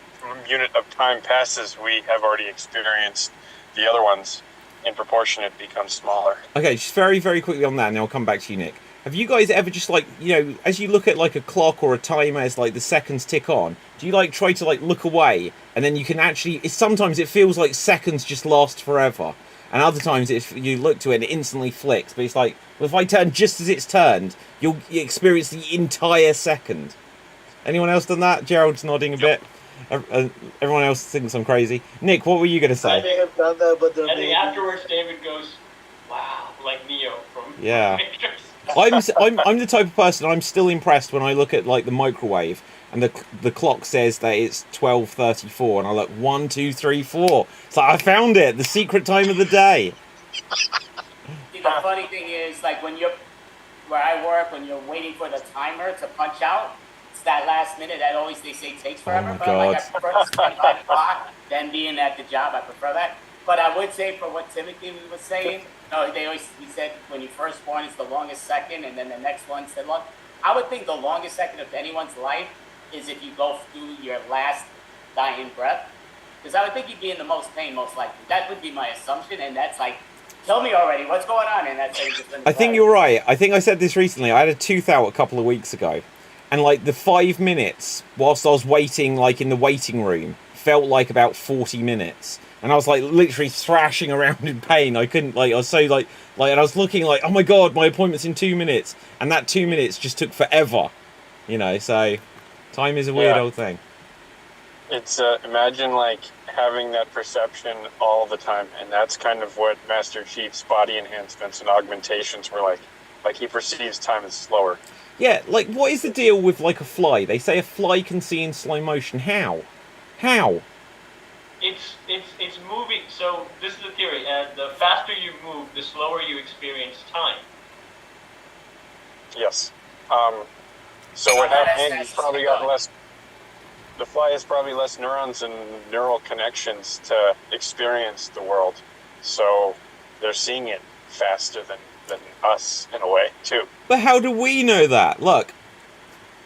unit of time passes, we have already experienced the other ones. In proportion, it becomes smaller. Okay, just very, very quickly on that, and then I'll come back to you, Nick. Have you guys ever just as you look at like a clock or a timer as like the seconds tick on, do you like try to like look away, and then you can actually, sometimes it feels like seconds just last forever. And other times, if you look to it, and it instantly flicks. But it's like, well, if I turn just as it's turned, you experience the entire second. Anyone else done that? Gerald's nodding a bit. Everyone else thinks I'm crazy. Nick, what were you going to say? I may have done that, but and then afterwards, David goes, "Wow," like Neo from Matrix. I'm the type of person, I'm still impressed when I look at like the microwave and the clock says that it's 12:34, and I look 1, 2, 3, 4. It's like, I found it, the secret time of the day. See, the funny thing is, like where I work, when you're waiting for the timer to punch out, it's that last minute that always they say takes forever. Oh my but God. I prefer to spend my clock than being at the job. I prefer that. But I would say, for what Timothy was saying, he said when you first born it's the longest second, and then the next one's the long. I would think the longest second of anyone's life is if you go through your last dying breath. Because I would think you'd be in the most pain, most likely. That would be my assumption, and that's like, tell me already, what's going on? And that's how you just I think you're right. I think I said this recently. I had a tooth out a couple of weeks ago, and like the 5 minutes whilst I was waiting, like in the waiting room, felt like about 40 minutes. And I was like literally thrashing around in pain. I couldn't, like, I was so like, and I was looking like, oh my God, my appointment's in 2 minutes. And that 2 minutes just took forever, so time is a weird old thing. It's imagine like having that perception all the time, and that's kind of what Master Chief's body enhancements and augmentations were like. Like he perceives time as slower. Yeah, like what is the deal with like a fly? They say a fly can see in slow motion. How? It's moving. So this is the theory. The faster you move, the slower you experience time. Yes. So what happened? You've probably got less. the fly has probably less neurons and neural connections to experience the world. So they're seeing it faster than us in a way, too. But how do we know that? Look,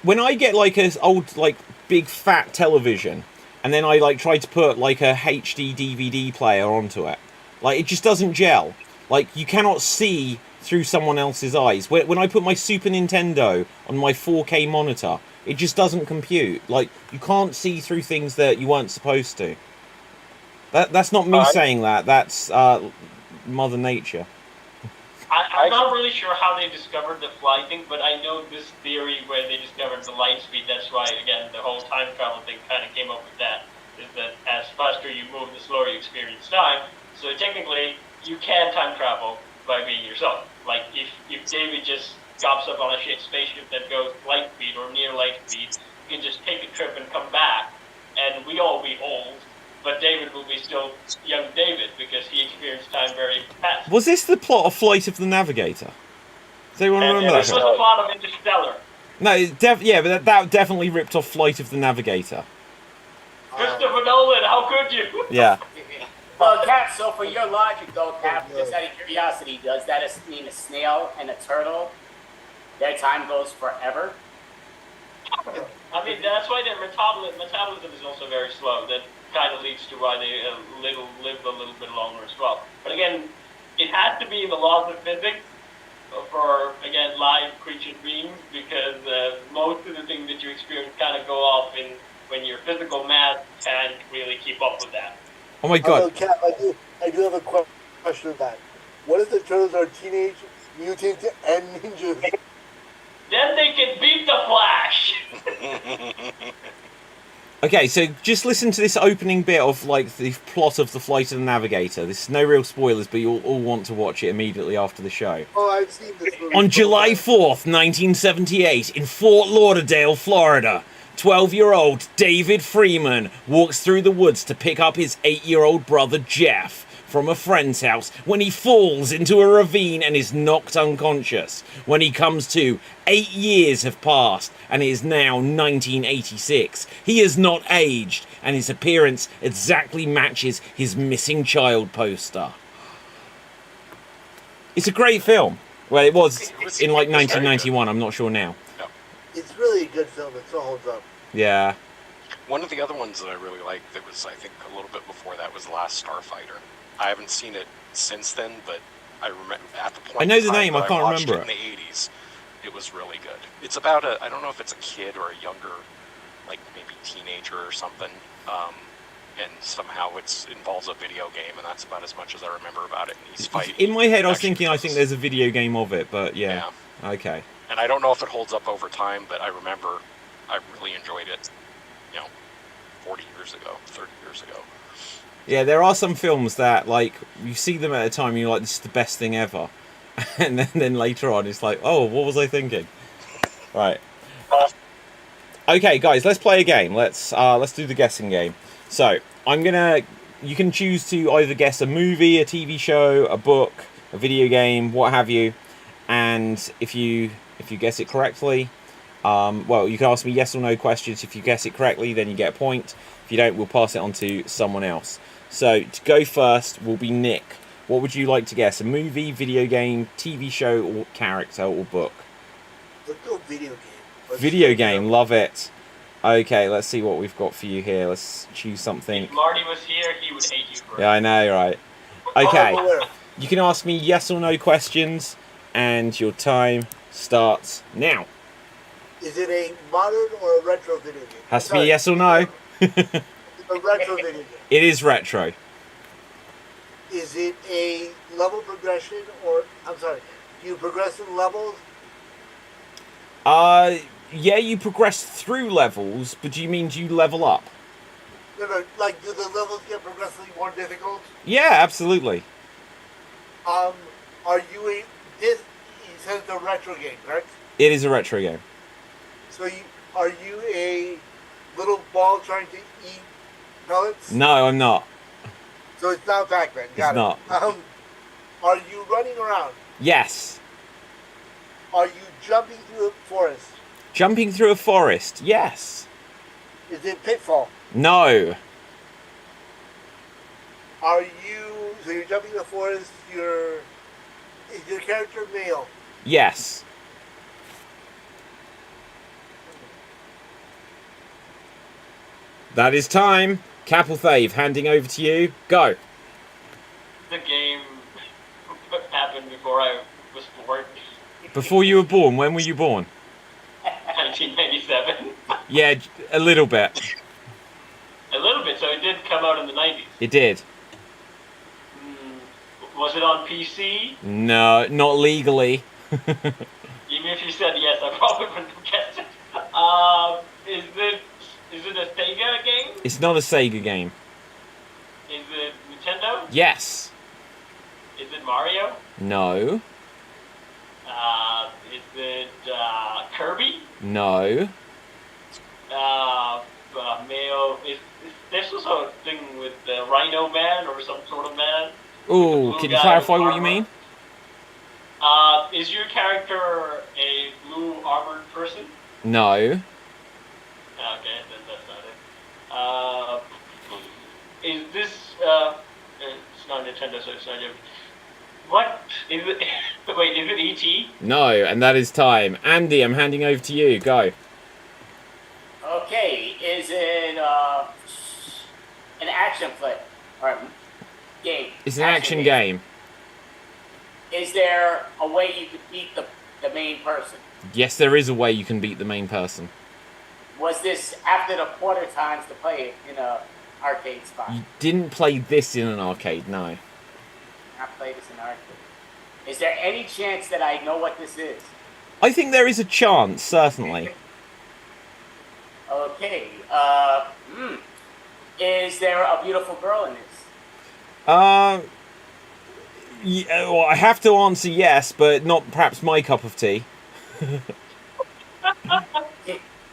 when I get like an old, like, big fat television, and then I like try to put like a HD DVD player onto it, like, it just doesn't gel. Like, you cannot see through someone else's eyes. When I put my Super Nintendo on my 4K monitor, it just doesn't compute. Like, you can't see through things that you weren't supposed to. That's not me saying that. That's Mother Nature. I'm not really sure how they discovered the fly thing, but I know this theory where they discovered the light speed. That's why, again, the whole time travel thing kind of came up with that. Is that as faster you move, the slower you experience time. So technically, you can time travel by being yourself. Like, if David just drops up on a spaceship that goes light speed or near light speed, you can just take a trip and come back, and we all be old, but David will be still young David because he experienced time very fast. Was this the plot of Flight of the Navigator? Does anyone remember that? This was the plot of Interstellar. No, yeah, but that definitely ripped off Flight of the Navigator. Christopher Nolan, how could you? Yeah. Well, Cap, so for your logic, though, Cap, just out of curiosity, does that mean a snail and a turtle, their time goes forever? I mean, that's why their metabolism is also very slow. That kind of leads to why they live a little bit longer as well. But again, it has to be the laws of physics for, again, live creature beings, because most of the things that you experience kind of go off when your physical math can't really keep up with that. Oh my god. Although, Cap, I do have a question of that. What if the turtles are teenage mutants and ninjas? Then they can beat the Flash! Okay, so just listen to this opening bit of like the plot of the Flight of the Navigator. This is no real spoilers, but you'll all want to watch it immediately after the show. Oh, I've seen this movie. On July 4th, 1978, in Fort Lauderdale, Florida, 12-year-old David Freeman walks through the woods to pick up his 8-year-old brother Jeff from a friend's house when he falls into a ravine and is knocked unconscious. When he comes to, 8 years have passed and it is now 1986. He has not aged and his appearance exactly matches his missing child poster. It's a great film. Well, it was in like 1991, I'm not sure now. It's really a good film. It still holds up. Yeah. One of the other ones that I really liked that was, I think, a little bit before that was Last Starfighter. I haven't seen it since then, but I remember at the point I know the in time name, that I can't watched remember it in the 80s, it was really good. It's about I don't know if it's a kid or a younger, like maybe teenager or something, and somehow it involves a video game, and that's about as much as I remember about it. And he's fighting. In my head, I was thinking, I think there's a video game of it, but yeah. Okay. And I don't know if it holds up over time, but I remember I really enjoyed it, 40 years ago, 30 years ago. Yeah, there are some films that, like, you see them at a time and you're like, this is the best thing ever. And then later on, it's like, oh, what was I thinking? Right. Okay, guys, let's play a game. Let's do the guessing game. So, you can choose to either guess a movie, a TV show, a book, a video game, what have you. And if you guess it correctly, well, you can ask me yes or no questions. If you guess it correctly, then you get a point. If you don't, we'll pass it on to someone else. So, to go first will be Nick. What would you like to guess? A movie, video game, TV show, or character, or book? Let's go video game. Video game, love it. Okay, let's see what we've got for you here. Let's choose something. If Marty was here, he would hate you for it. Yeah, I know, right. Okay, you can ask me yes or no questions, and your time starts now. Is it a modern or a retro video game? Has to be yes or no. A retro video game. It is retro. Is it a level progression or, I'm sorry, do you progress in levels? Yeah, you progress through levels, but do you mean do you level up? No, like, do the levels get progressively more difficult? Yeah, absolutely. Are you you said it's a retro game, correct? It is a retro game. So are you a little ball trying to eat pellets? No, I'm not. So it's not Pac-Man. It's not. Are you running around? Yes. Are you jumping through a forest? Jumping through a forest? Yes. Is it Pitfall? No. Are you, so you're jumping the forest, is your character male? Yes. That is time. Capelthave, handing over to you. Go. The game happened before I was born. Before you were born, when were you born? 1997. Yeah, a little bit. A little bit, so it did come out in the 90s. It did. Was it on PC? No, not legally. Even if you said yes, I probably wouldn't have guessed it. Is it a Sega game? It's not a Sega game. Is it Nintendo? Yes. Is it Mario? No. Is it Kirby? No. Mayo. Is this was a thing with the Rhino Man or some sort of man? Ooh, can you clarify what you mean? Is your character a blue armored person? No. Okay, then that's not it. Is this it's not Nintendo, so it's not it. What is it? Wait, is it E.T.? No, and that is time. Andy, I'm handing over to you. Go. Okay, is it an action flick or game? It's an action game. Is there a way you could beat the main person? Yes, there is a way you can beat the main person. Was this after the quarter times to play it in a arcade spot? You didn't play this in an arcade, no. I played this in arcade. Is there any chance that I know what this is? I think there is a chance, certainly. Okay. Is there a beautiful girl in this? Yeah, well, I have to answer yes, but not perhaps my cup of tea.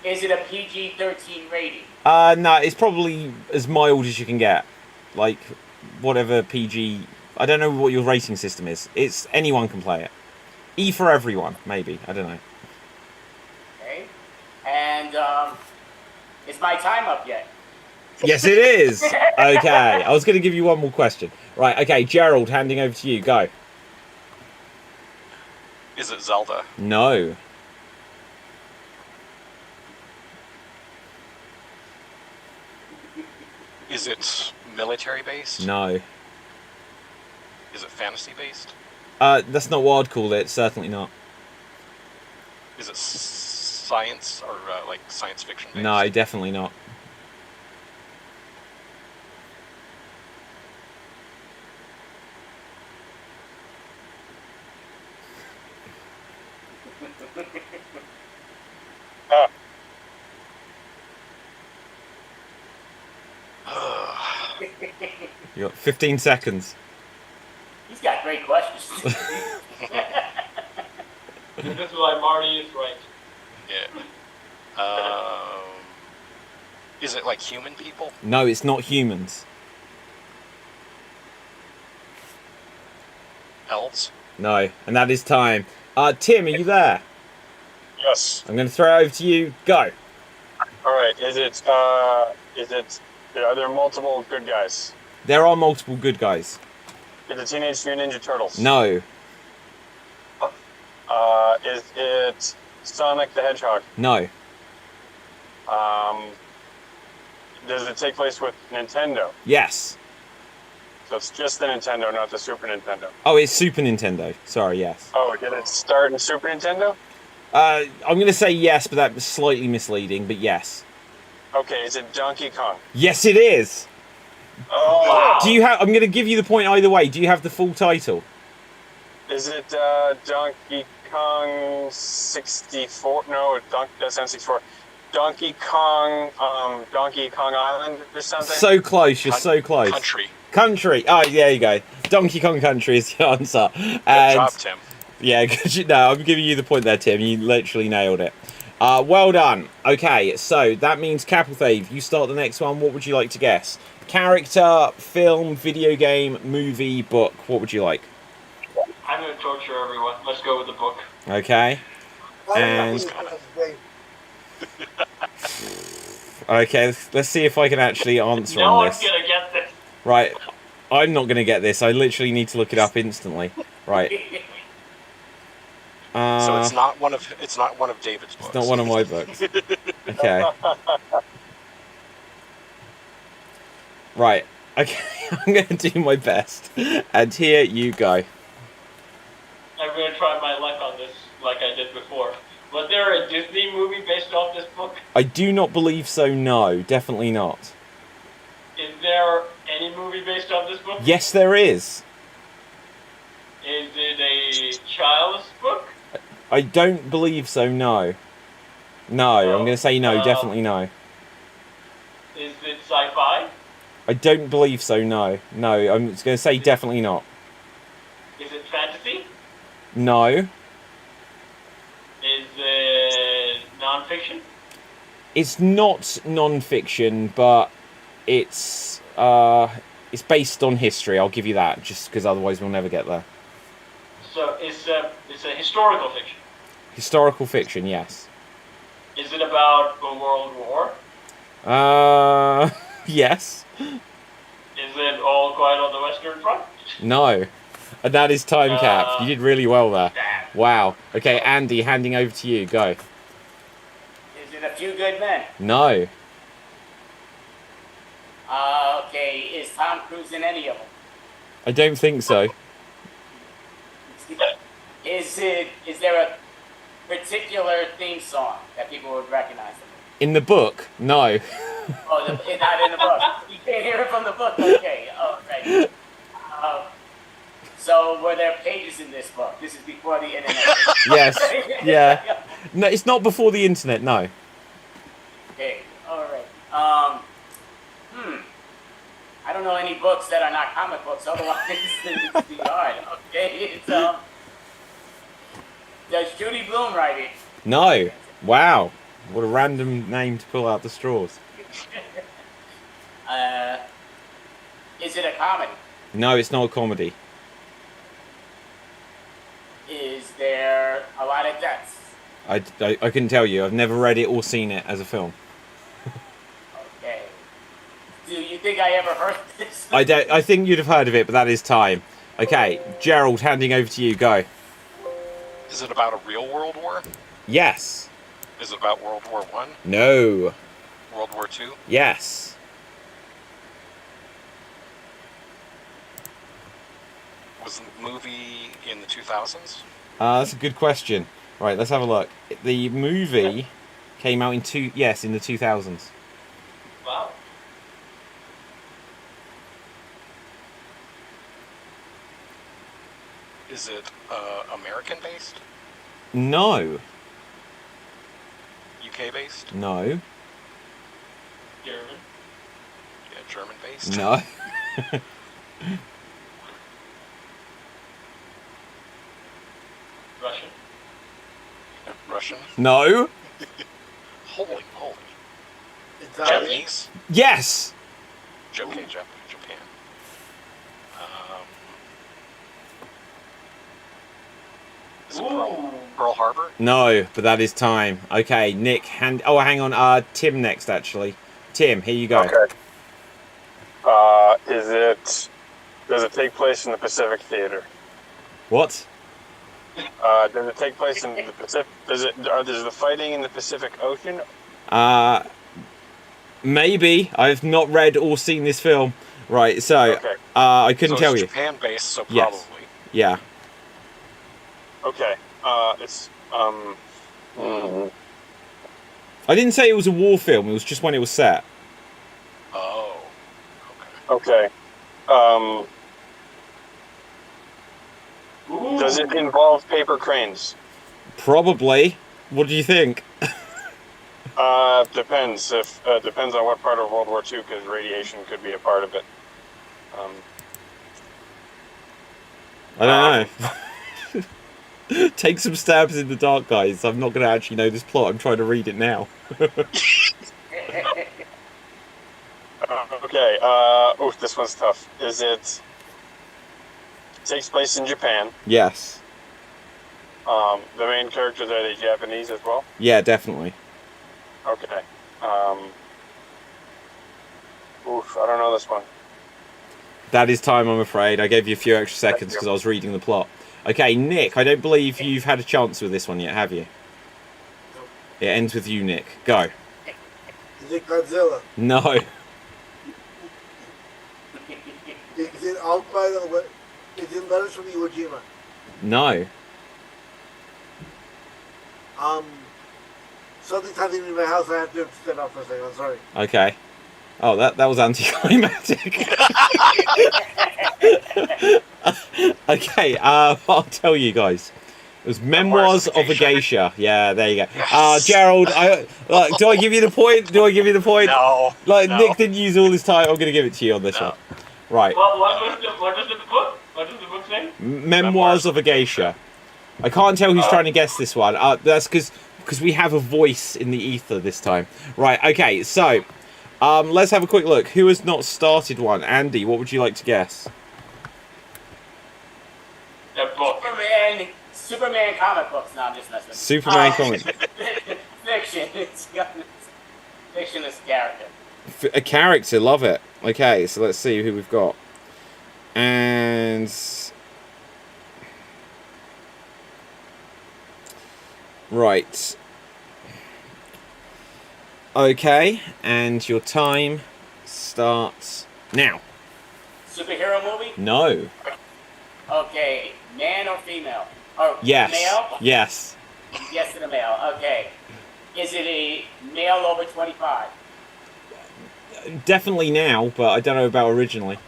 Is it a PG-13 rating? No, it's probably as mild as you can get. Like, whatever PG... I don't know what your rating system is. It's anyone can play it. E for everyone, maybe. I don't know. Okay. And, is my time up yet? Yes, it is. Okay, I was going to give you one more question. Right, okay, Gerald, handing over to you. Go. Is it Zelda? No. Is it military based? No. Is it fantasy based? That's not what I'd call it. Certainly not. Is it science or like science fiction based? No, definitely not. You got 15 seconds. He's got great questions. This is why Marty is right. Yeah. Is it like human people? No, it's not humans. Elves? No, and that is time. Tim, are you there? Yes. I'm going to throw it over to you. Go. All right. Are there multiple good guys? There are multiple good guys. Is it Teenage Mutant Ninja Turtles? No. Is it Sonic the Hedgehog? No. Does it take place with Nintendo? Yes. So it's just the Nintendo, not the Super Nintendo. Oh, it's Super Nintendo. Sorry, yes. Oh, did it start in Super Nintendo? I'm going to say yes, but that was slightly misleading, but yes. Okay, is it Donkey Kong? Yes, it is. Oh, wow. Do you have? I'm going to give you the point either way. Do you have the full title? Is it Donkey Kong 64? No, that's N64. Donkey Kong Island or something? So close, you're so close. Country. Oh, there you go. Donkey Kong Country is the answer. Good job, Tim. Yeah, no, I'm giving you the point there, Tim. You literally nailed it. Well done. Okay, so that means Capelthave, you start the next one. What would you like to guess? Character, film, video game, movie, book. What would you like? I'm going to torture everyone. Let's go with the book. Okay. And Okay, let's see if I can actually answer No on one's this. gonna get this. Right, I'm not going to get this. I literally need to look it up instantly. Right. So it's not one of David's books. It's not one of my books. Okay. Right. Okay, I'm going to do my best. And here you go. I'm gonna try my luck on this like I did before. Was there a Disney movie based off this book? I do not believe so, no. Definitely not. Is there any movie based off this book? Yes, there is. Is it a child's book? I don't believe so, no. No, I'm going to say no, definitely no. Is it sci-fi? I don't believe so, no. No, I'm going to say definitely not. Is it fantasy? No. Is it non-fiction? It's not non-fiction, but it's based on history, I'll give you that, just because otherwise we'll never get there. So it's a historical fiction. Historical fiction, yes. Is it about a world war? Yes. Is it All Quiet on the Western Front? No. And that is time cap. You did really well there. Wow. Okay, Andy, handing over to you. Go. Is it A Few Good Men? No. Okay, is Tom Cruise in any of them? I don't think so. Is there a particular theme song that people would recognize them? In the book? No. Oh, not in the book. You can't hear it from the book. Okay. Oh, right. So were there pages in this book? This is before the internet. Yes. Yeah. No, it's not before the internet, no. Okay. All right. I don't know any books that are not comic books. Otherwise, it's be hard. Okay. It's Does Judy Blume write it? No. Wow. What a random name to pull out the straws. Is it a comedy? No, it's not a comedy. Is there a lot of deaths? I couldn't tell you. I've never read it or seen it as a film. Okay. Do you think I ever heard this? I think you'd have heard of it, but that is time. Okay, Gerald, handing over to you. Go. Is it about a real World War? Yes. Is it about World War I? No. World War II? Yes. Was the movie in the 2000s? That's a good question. Right, let's have a look. The movie came out in the 2000s. Wow. Is it American based? No. UK based? No. German. Yeah, German based? No. Russian. Russian? No. Holy moly. Italian. Japanese? Yes. Okay, Japan. Is it Pearl Harbor? No, but that is time. Okay, Nick, hang on. Tim next, actually. Tim, here you go. Okay. Does it take place in the Pacific Theater? What? Does it take place in the Pacific? Is the fighting in the Pacific Ocean? Maybe. I've not read or seen this film. Right, so Okay. I couldn't tell you. Japan based, so probably. Yes. Yeah. Okay. It's I didn't say it was a war film. It was just when it was set. Oh. okay. Does it involve paper cranes? Probably. What do you think? Depends. Depends on what part of World War II, because radiation could be a part of it. I don't know. Take some stabs in the dark, guys. I'm not going to actually know this plot. I'm trying to read it now. Okay. This one's tough. Takes place in Japan. Yes. The main characters, are they Japanese as well? Yeah, definitely. Okay. Oof, I don't know this one. That is time, I'm afraid. I gave you a few extra seconds because I was reading the plot. Okay, Nick, I don't believe you've had a chance with this one yet, have you? It ends with you, Nick. Go. Is it Godzilla? No. Is it out by the? Is it Letters from Iwo Jima? No. Something's happening in my house. I have to stand off for a second. I'm sorry. Okay. Oh, that was anticlimactic. Okay, I'll tell you guys. It was Memoirs of a Geisha. Yeah, there you go. Yes. Gerald, do I give you the point? Do I give you the point? No. Like, no. Nick didn't use all his time. I'm going to give it to you on this No. one. Right. What was the book? What is the book's name? Memoirs of a Geisha. I can't tell who's trying to guess this one. That's because we have a voice in the ether this time. Right, okay, so let's have a quick look. Who has not started one? Andy, what would you like to guess? The book. Superman comic books. No, I'm just messing. Superman comic. Fiction. It's fictionist character. A character, love it. Okay, so let's see who we've got. And... Right. Okay, and your time starts now. Superhero movie? No. Okay, man or female? Or Yes. male? Yes. Yes to the male. Okay. Is it a male over 25? Definitely now, but I don't know about originally.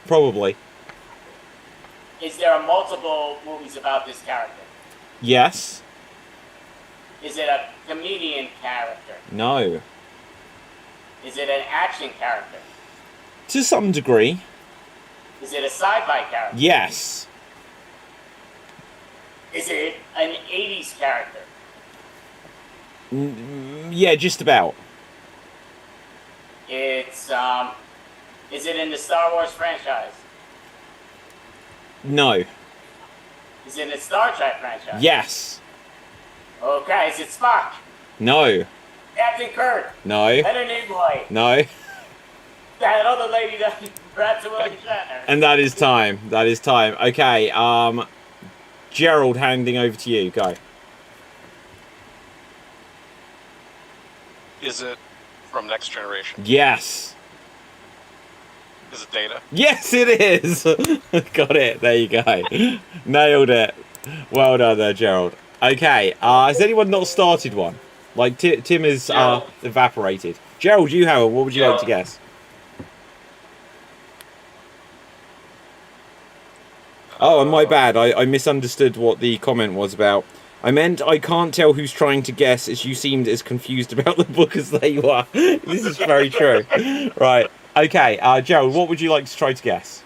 Probably. Is there multiple movies about this character? Yes. Is it a comedian character? No. Is it an action character? To some degree. Is it a sci-fi character? Yes. Is it an 80s character? Yeah, just about. It's is it in the Star Wars franchise? No. Is it in the Star Trek franchise? Yes. Okay, is it Spock? No. Captain Kirk? No. Leonard Nimoy? No. That other lady that Brad William Shatner? And that is time. That is time. Okay, Gerald, handing over to you. Go. Is it from Next Generation? Yes. Is it Data? Yes, it is. Got it. There you go. Nailed it. Well done there, Gerald. Okay, has anyone not started one? Like, Tim is evaporated. Gerald, you have one. What would you like to guess? Oh, my bad. I misunderstood what the comment was about. I meant I can't tell who's trying to guess, as you seemed as confused about the book as they were. This is very true. Right. Okay, Gerald, what would you like to try to guess?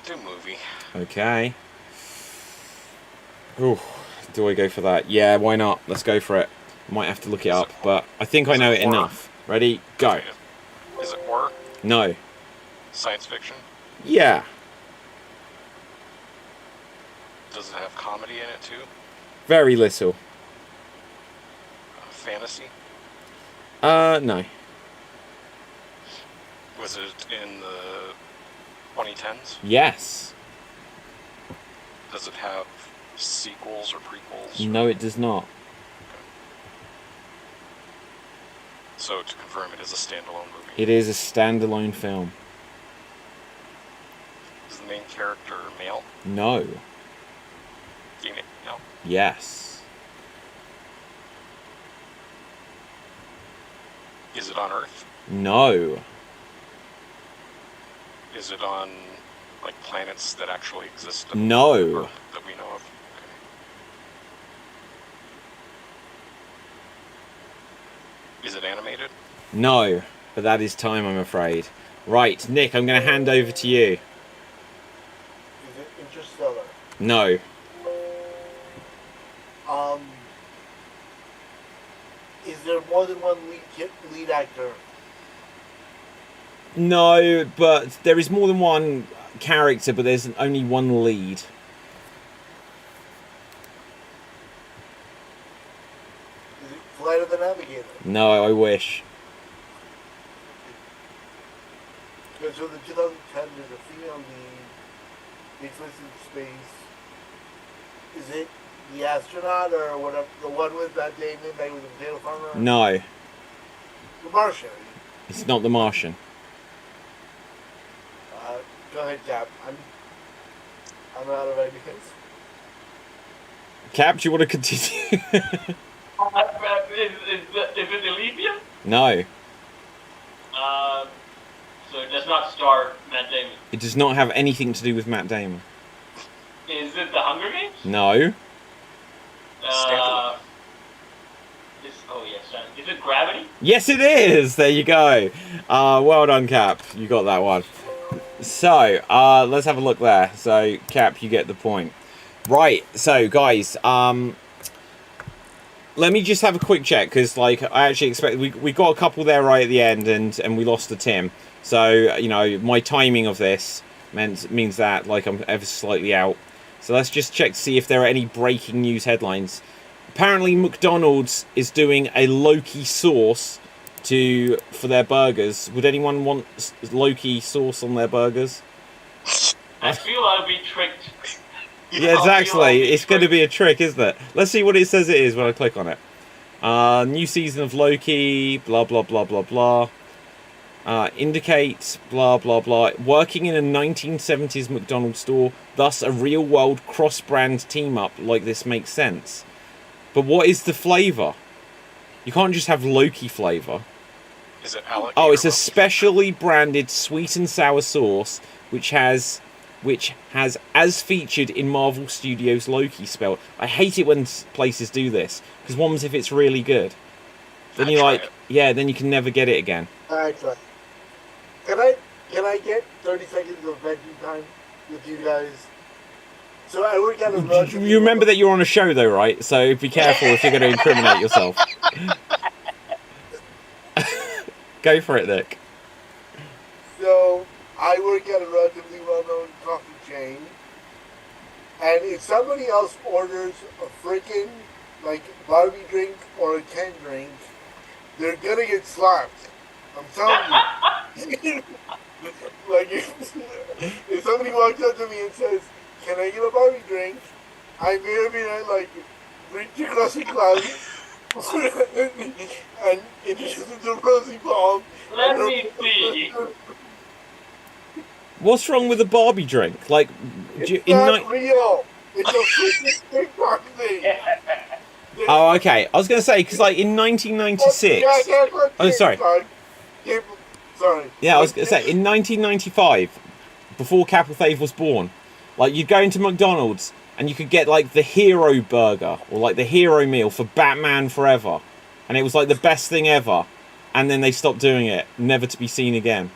Do movie. Okay. Ooh, do I go for that? Yeah, why not? Let's go for it. Might have to look it up, but I think I know it enough. Ready? Go. Is it horror? No. Science fiction? Yeah. Does it have comedy in it too? Very little. Fantasy? No. Was it in the 2010s? Yes. Does it have sequels or prequels? No, it does not. So to confirm, it is a standalone movie. It is a standalone film. Is the main character male? No. Female? No. Yes. Is it on Earth? No. Is it on like planets that actually exist? No. Earth that we know of? Okay. Is it animated? No. But that is time, I'm afraid. Right, Nick, I'm going to hand over to you. Is it Interstellar? No. Is there more than one lead actor? No, but there is more than one character, but there's only one lead. Is it Flight of the Navigator? No, I wish. so the 2010, there's a female lead. They twisted in space. Is it The Astronaut or whatever? The one with Matt Damon that was a potato farmer? No, The Martian. it's not The Martian. Go ahead, Cap. I'm out of ideas. Cap, do you want to continue? Is it Elysium? No, So it does not star Matt Damon. it does not have anything to do with Matt Damon. Is it The Hunger Games? No. Standalone. Is it Gravity? Yes, it is. There you go. Well done, Cap. You got that one. So, let's have a look there. So, Cap, you get the point. Right. So, guys, let me just have a quick check because, like, I actually expect we got a couple there right at the end, and we lost to Tim. So, you know, my timing of this means that, like, I'm ever slightly out. So let's just check to see if there are any breaking news headlines. Apparently, McDonald's is doing a Loki sauce for their burgers. Would anyone want Loki sauce on their burgers? I feel I'll be tricked. Yeah, exactly. It's going to be a trick, isn't it? Let's see what it says it is when I click on it. New season of Loki, blah, blah, blah, blah, blah. Indicates, blah, blah, blah. Working in a 1970s McDonald's store, thus a real-world cross-brand team-up like this makes sense. But what is the flavour? You can't just have Loki flavour. Is it alligator? Oh, it's a Loki? specially branded sweet and sour sauce, which has as featured in Marvel Studios Loki spelled. I hate it when places do this, because one's if it's really good. Then you're like, yeah, then you can never get it again. Alright, try. Can I get 30 seconds of veggie time with you guys? So I work at a You remember that you're on a show though, right? So be careful if you're going to incriminate yourself. Go for it, Nick. So I work at a relatively well-known coffee chain, and if somebody else orders a freaking like Barbie drink or a Ken drink, they're gonna get slapped. I'm telling you. Like if somebody walks up to me and says, "Can I get a Barbie drink?" I may or may not like reach across the closet and introduce the rosy palm. Let me see. What's wrong with a Barbie drink? Like, It's not real. It's a freaking TikTok thing. Oh, okay. I was going to say, because like in 1996... Oh, sorry. Sorry. Yeah, I was going to say, in 1995, before Capital Fave was born, like you'd go into McDonald's and you could get like the hero burger or like the hero meal for Batman Forever. And it was like the best thing ever. And then they stopped doing it, never to be seen again.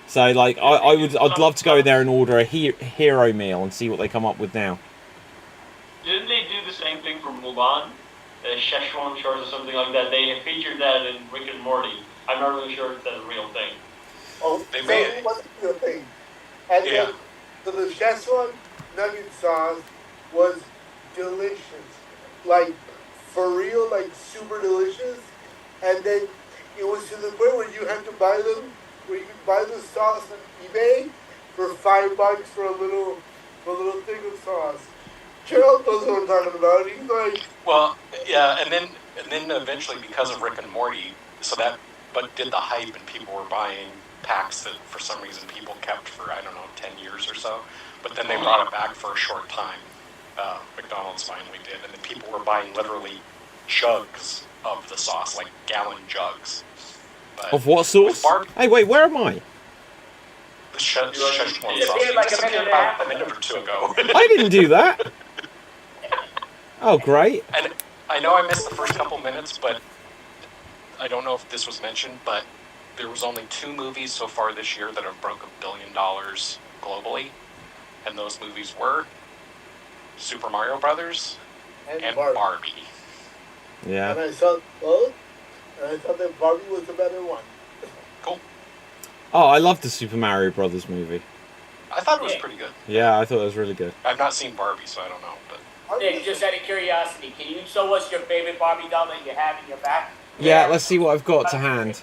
So like I'd love to go there and order a hero meal and see what they come up with now. Didn't they do the same thing for Mulan? Szechuan shorts or something like that. They featured that in Rick and Morty. I'm not really sure if that's a real thing. Oh, They so made it it. wasn't a real thing. And Yeah. then, so the Szechuan nugget sauce was delicious. Like, for real, like super delicious. And then it was to the point where you had to buy them, where you could buy the sauce on eBay for $5 for a little thing of sauce. Gerald knows what I'm talking about. He's like, Well, yeah, and then eventually because of Rick and Morty, but did the hype and people were buying packs that for some reason people kept for, I don't know, 10 years or so. But then they brought it back for a short time. McDonald's finally did, and then people were buying literally jugs of the sauce, like gallon jugs. But Of what sauce? with Barbie, Hey, wait, where am I? the Szechuan sauce. disappeared like a minute and a half about a minute or two ago. I didn't do that. Oh, great. And I know I missed the first couple minutes, but I don't know if this was mentioned, but there was only 2 movies so far this year that have broke $1 billion globally, and those movies were Super Mario Brothers and Barbie. Yeah. and I saw both, and I thought that Barbie was the better one. Cool. Oh, I love the Super Mario Brothers movie. I thought it was pretty good. Yeah, I thought it was really good. I've not seen Barbie, so I don't know, but Nick, just out of curiosity, can you show us your favorite Barbie doll that you have in your back? Yeah, let's see what I've got to hand.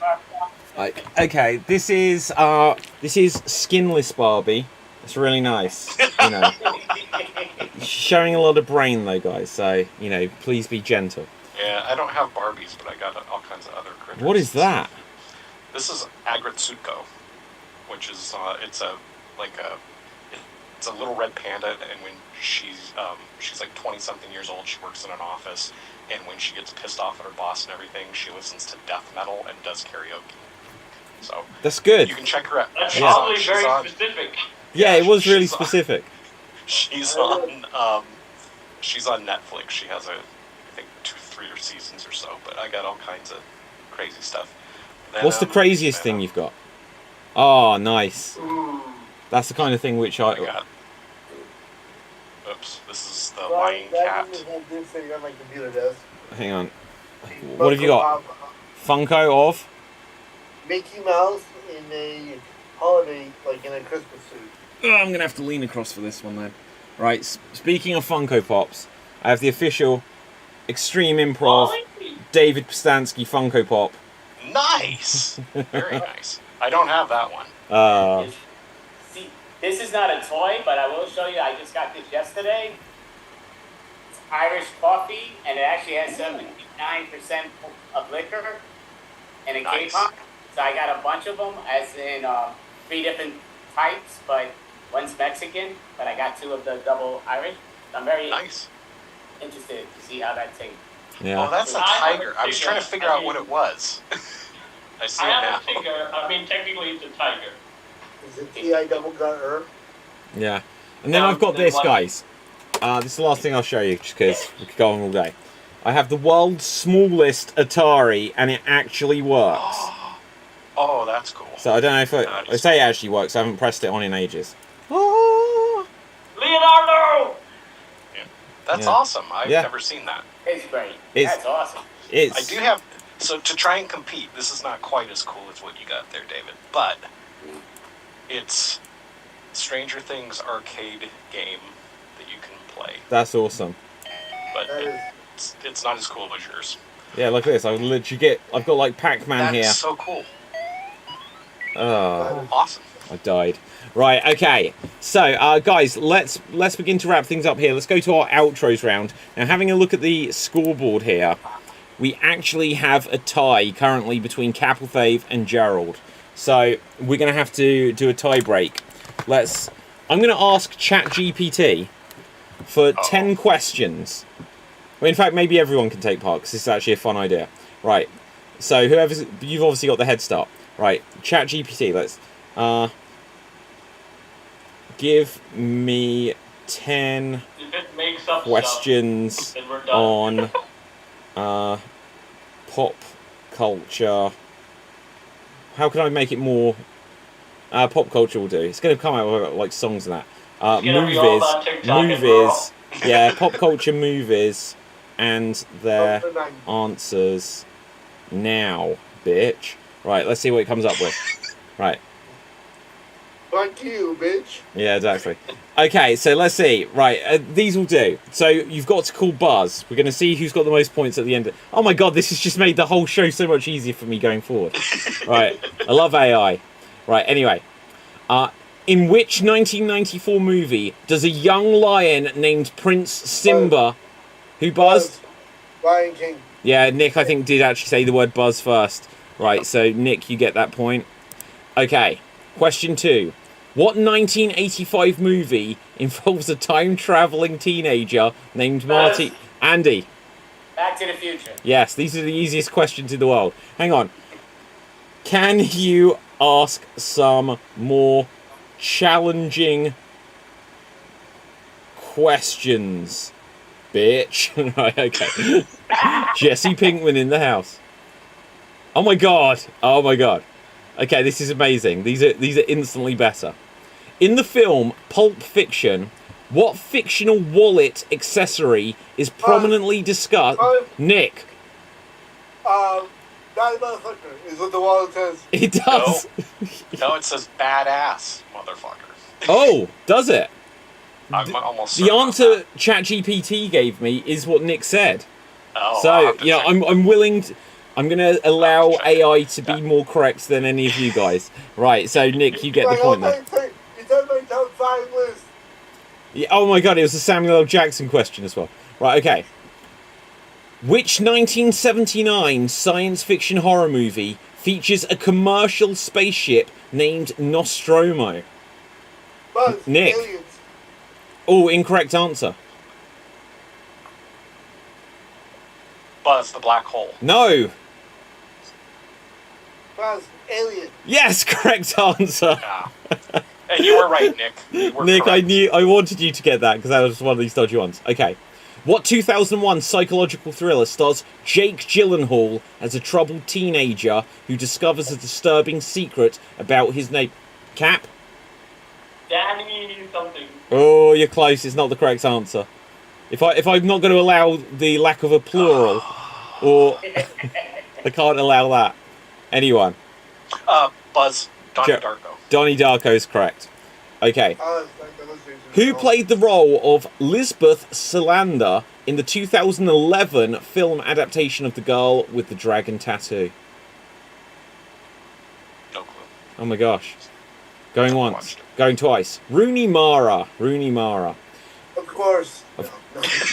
Okay, this is skinless Barbie. It's really nice. You know, she's showing a lot of brain though, guys. So please be gentle. Yeah, I don't have Barbies, but I got all kinds of other critters. What is that? This is Agritsuko, which is it's a little red panda, and when she's like 20-something years old, she works in an office, and when she gets pissed off at her boss and everything, she listens to death metal and does karaoke. So that's good. You can check her out. That's probably very specific. Yeah, it was really specific. She's on Netflix. She has I think 2-3 seasons or so, but I got all kinds of crazy stuff. Then, What's the craziest thing you've got? Oh, nice. Ooh. That's the kind of thing which I got. Oops, this is the lying cat. Hang on. What have you got? Funko of? Mickey Mouse in a holiday, like in a Christmas suit. Oh, I'm going to have to lean across for this one then. Right, speaking of Funko Pops, I have the official Extreme Improv David Pastansky Funko Pop. Nice! Very nice. I don't have that one. See, this is not a toy, but I will show you. I just got this yesterday. It's Irish coffee, and it actually has 79% of liquor and a Nice. K-pop. So I got a bunch of them, as in 3 different types, but one's Mexican, but I got 2 of the double Irish. I'm very Nice. interested to see how that tastes. Yeah. Oh, that's a tiger. I was trying to figure out what it was. I see I it have now. a figure. I mean, technically it's a tiger. Is it T-I-double-got-er? Yeah. And then I've got this, guys. This is the last thing I'll show you, just because we could go on all day. I have the world's smallest Atari, and it actually works. Oh, that's cool. So I don't know if I say it actually works. I haven't pressed it on in ages. Oh. Leonardo! Yeah. That's Yeah. awesome. I've Yeah. never seen that. It's great. It's- That's awesome. I do have... So to try and compete, this is not quite as cool as what you got there, David, but it's Stranger Things arcade game that you can play. That's awesome. But it's not as cool as yours. Yeah, look at this. I've got like Pac-Man here. That's so cool. Oh, Awesome. I died. Right, okay. So, guys, let's begin to wrap things up here. Let's go to our outros round. Now, having a look at the scoreboard here, we actually have a tie currently between Capelthave and Gerald. So, we're going to have to do a tie break. I'm going to ask ChatGPT for 10 questions. Well, in fact, maybe everyone can take part, because this is actually a fun idea. Right, so you've obviously got the head start. Right, ChatGPT, let's give me 10 If it makes up questions stuff, then we're done. on pop culture. How can I make it more? Pop culture will do. It's going to come out with like songs and that. It's gonna be all about TikTok and movies. Yeah, pop culture movies and their answers now, bitch. Right, let's see what it comes up with. Right. Fuck you, bitch. Yeah, exactly. Okay, so let's see. Right, these will do. So you've got to call Buzz. We're going to see who's got the most points at the end. Oh my god, this has just made the whole show so much easier for me going forward. Right, I love AI. Right, anyway. In which 1994 movie does a young lion named Prince Simba... Who buzzed? Lion King. Yeah, Nick, I think, did actually say the word buzz first. Right, so Nick, you get that point. Okay, question 2. What 1985 movie involves a time-traveling teenager named Marty... Andy. Back to the Future. Yes, these are the easiest questions in the world. Hang on. Can you ask some more challenging questions, bitch? Right, okay. Jesse Pinkman in the house. Oh my god. Oh my god. Okay, this is amazing. These are instantly better. In the film Pulp Fiction, what fictional wallet accessory is prominently discussed? Nick. That motherfucker is what the wallet says. It does. No, it says badass, motherfucker. Oh, does it? I'm almost The certain answer about ChatGPT gave me is what Nick said. that. Oh, So, I'll have to yeah, check. I'm willing to... I'm going to allow AI to be more correct than any of you guys. Right, so Nick, you get the point there. It's on my top 5 list. Yeah, oh my god, it was a Samuel L. Jackson question as well. Right, okay. Which 1979 science fiction horror movie features a commercial spaceship named Nostromo? Buzz, Nick. Aliens. Oh, incorrect answer. Buzz, the black hole. No. Buzz, Alien. Yes, correct answer. Yeah. And you were right, Nick. You were Nick, correct. I wanted you to get that because that was one of these dodgy ones. Okay. What 2001 psychological thriller stars Jake Gyllenhaal as a troubled teenager who discovers a disturbing secret about his name? Cap? Danny something. Oh, you're close. It's not the correct answer. If I'm not going to allow the lack of a plural, or I can't allow that. Anyone? Buzz, Donnie Sure. Darko. Donnie Darko is correct. Okay. Who Who played the role of Lisbeth Salander in the 2011 film adaptation of The Girl with the Dragon Tattoo? No clue. Oh my gosh. Going once, Watched it. going twice. Rooney Mara. Rooney Mara. Of course. No.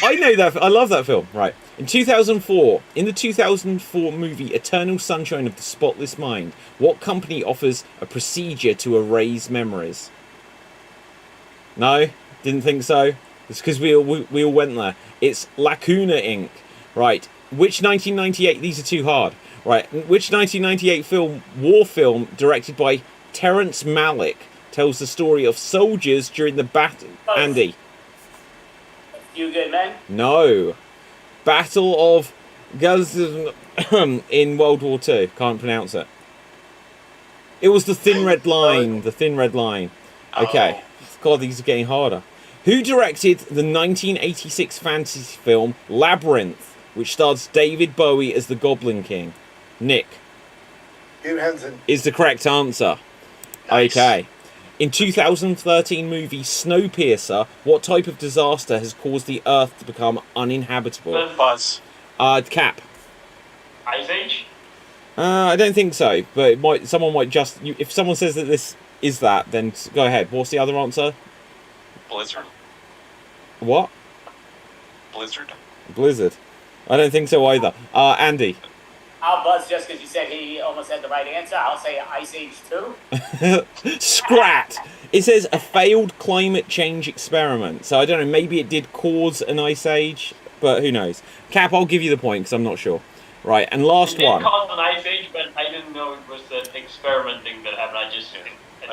I know that. I love that film. Right. In 2004, in the 2004 movie Eternal Sunshine of the Spotless Mind, what company offers a procedure to erase memories? No? Didn't think so? It's because we all went there. It's Lacuna Inc. Right. Which 1998... These are too hard. Right. Which 1998 war film directed by Terrence Malick tells the story of soldiers during the battle... Andy? Few Good Men. No. Battle of in World War II. Can't pronounce it. It was the Thin Red Line. The Thin Red Line. Okay. God, these are getting harder. Who directed the 1986 fantasy film Labyrinth, which stars David Bowie as the Goblin King? Nick Jim Henson. is the correct answer. Nice. Okay. In 2013 movie Snowpiercer, what type of disaster has caused the Earth to become uninhabitable? Buzz. Cap. Ice Age? I don't think so, but it might. Someone might just. If someone says that this is that, then go ahead. What's the other answer? Blizzard. What? Blizzard. Blizzard. I don't think so either. Andy. I'll buzz just because you said he almost had the right answer. I'll say Ice Age 2. Scrat. It says a failed climate change experiment. So I don't know. Maybe it did cause an ice age, but who knows? Cap, I'll give you the point because I'm not sure. Right, and last It did one. cause an Ice Age, but I didn't know it was an experiment thing that happened. I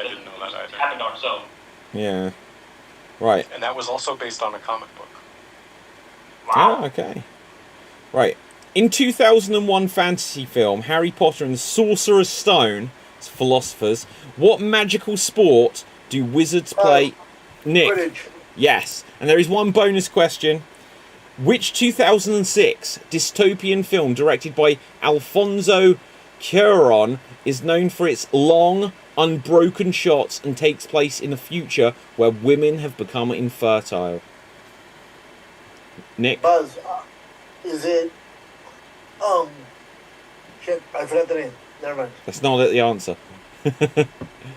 didn't know that either. It happened on its own. Yeah. Right. And that was also based on a comic book. Wow. Oh, okay. Right. In 2001 fantasy film Harry Potter and the Sorcerer's Stone, it's philosophers, what magical sport do wizards play? Nick. Quidditch. Yes. And there is one bonus question. Which 2006 dystopian film directed by Alfonso Cuarón is known for its long, unbroken shots and takes place in a future where women have become infertile? Nick? Buzz. Is it? Shit, I forgot the name. Never mind. That's not the answer.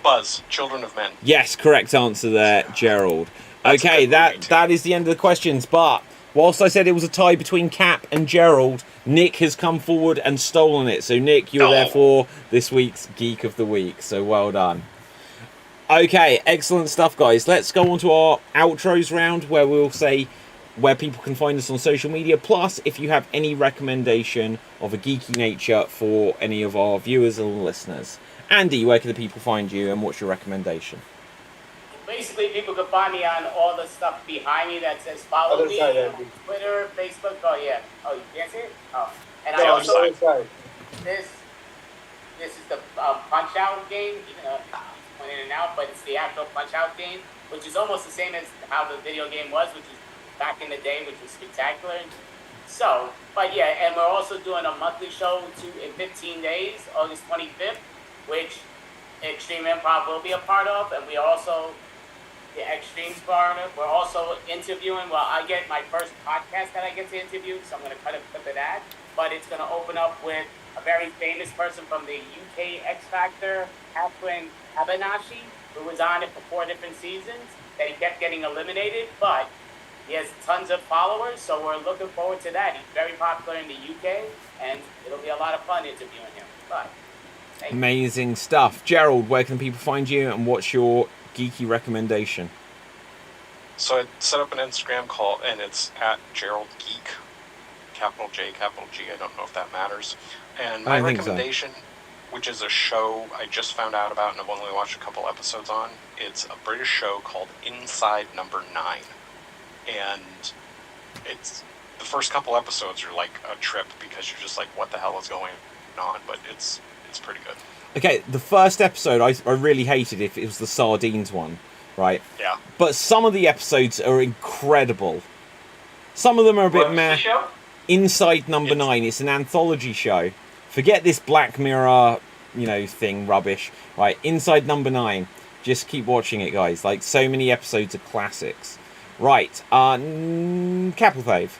Buzz, Children of Men. Yes, correct answer there, Gerald. That's a Okay, good movie, too. that is the end of the questions, but whilst I said it was a tie between Cap and Gerald, Nick has come forward and stolen it. So Nick, you're therefore this week's Geek of the Week, so well done. Okay, excellent stuff, guys. Let's go on to our outros round where we'll say where people can find us on social media, plus if you have any recommendation of a geeky nature for any of our viewers and listeners. Andy, where can the people find you and what's your recommendation? Basically, people can find me on all the stuff behind me that says follow Other me side, on Andy. Twitter, Facebook. Oh, yeah. Oh, you can't see it? Oh. And I No, also, other side. this is the Punch-Out game, even though it's pointing in and out, but it's the actual Punch-Out game, which is almost the same as how the video game was, which is back in the day, which was spectacular. So, but yeah, and we're also doing a monthly show in 15 days, August 25th, which Extreme Improv will be a part of, and we also the Extreme Foreigner. We're also interviewing. Well, I get my first podcast that I get to interview, so I'm going to cut a clip of that. But it's going to open up with a very famous person from the UK X Factor, Catherine Abanashi, who was on it for 4 different seasons. That he kept getting eliminated, but he has tons of followers, so we're looking forward to that. He's very popular in the UK, and it'll be a lot of fun interviewing him. But amazing stuff. Gerald, where can people find you, and what's your geeky recommendation? So I set up an Instagram call, and it's at Gerald Geek, capital J, capital G. I don't know if that matters. And my recommendation, which is a show I just found out about and I've only watched a couple episodes on, it's a British show called Inside Number 9. And it's the first couple episodes are like a trip because you're just like, what the hell is going on? But it's pretty good. Okay, the first episode I really hated if it was the sardines one, right? Yeah. But some of the episodes are incredible. Some of them are a bit meh. Inside Number 9, it's an anthology show. Forget this Black Mirror, thing rubbish. Right, Inside Number 9. Just keep watching it, guys. Like, so many episodes of classics. Right, Capital Fave.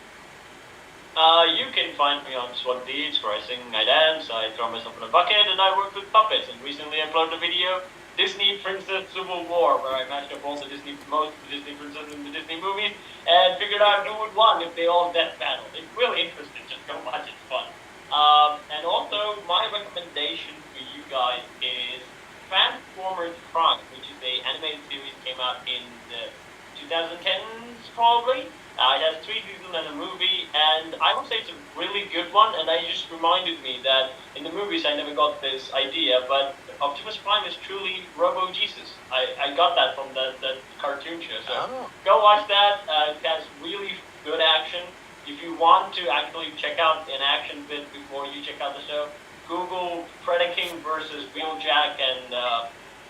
You can find me on SWAT Deeds, where I sing, I dance, I throw myself in a bucket, and I work with puppets. And recently I uploaded a video, Disney Princess Civil War, where I matched up most of the Disney princesses in the Disney movies, and figured out who would win if they all death battle. It's really interesting, just go watch, it's fun. And also, my recommendation for you guys is Transformers Prime, which is a animated series came out in the 2010s, probably. It has 3 seasons and a movie, and I would say it's a really good one, and it just reminded me that in the movies I never got this idea, but Optimus Prime is truly Robo-Jesus. I got that from the cartoon show, so go watch that. It has really good action. If you want to actually check out an action bit before you check out the show, Google Predaking versus Wheeljack and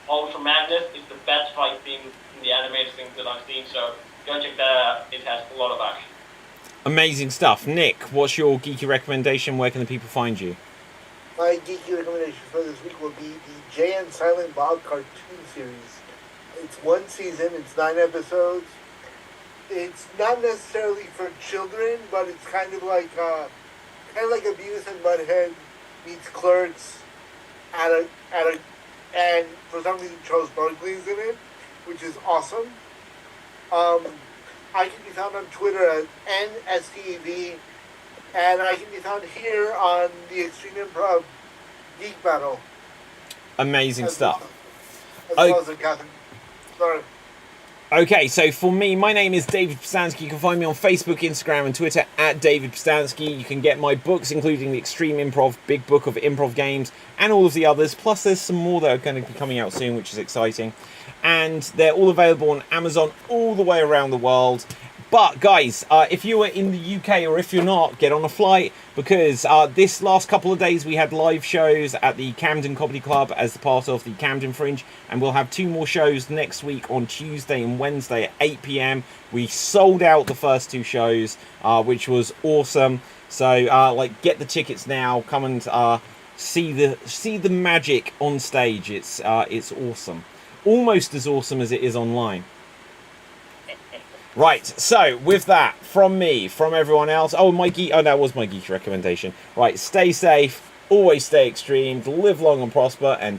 Ultra Magnus. It's the best fight scene in the animated things that I've seen, so go check that out. It has a lot of action. Amazing stuff. Nick, what's your geeky recommendation? Where can the people find you? My geeky recommendation for this week will be the Jay and Silent Bob cartoon series. It's 1 season, it's 9 episodes. It's not necessarily for children, but it's kind of like Beavis and Butthead meets Clerks and for some reason Charles Barkley's in it, which is awesome. I can be found on Twitter as NSTV, and I can be found here on the Extreme Improv Geek Battle. Amazing stuff. As well as a Catherine. Sorry. Okay, so for me, my name is David Pstansky. You can find me on Facebook, Instagram, and Twitter at David Pstansky. You can get my books, including the Extreme Improv, Big Book of Improv Games, and all of the others. Plus, there's some more that are going to be coming out soon, which is exciting. And they're all available on Amazon all the way around the world. But, guys, if you are in the UK or if you're not, get on a flight, because this last couple of days we had live shows at the Camden Comedy Club as part of the Camden Fringe, and we'll have 2 more shows next week on Tuesday and Wednesday at 8 p.m. We sold out the first 2 shows, which was awesome. So, get the tickets now. Come and see the magic on stage. It's awesome, almost as awesome as it is online. Right, so with that, from me, from everyone else, that was my geek recommendation. Right, stay safe, always stay extreme, live long and prosper, and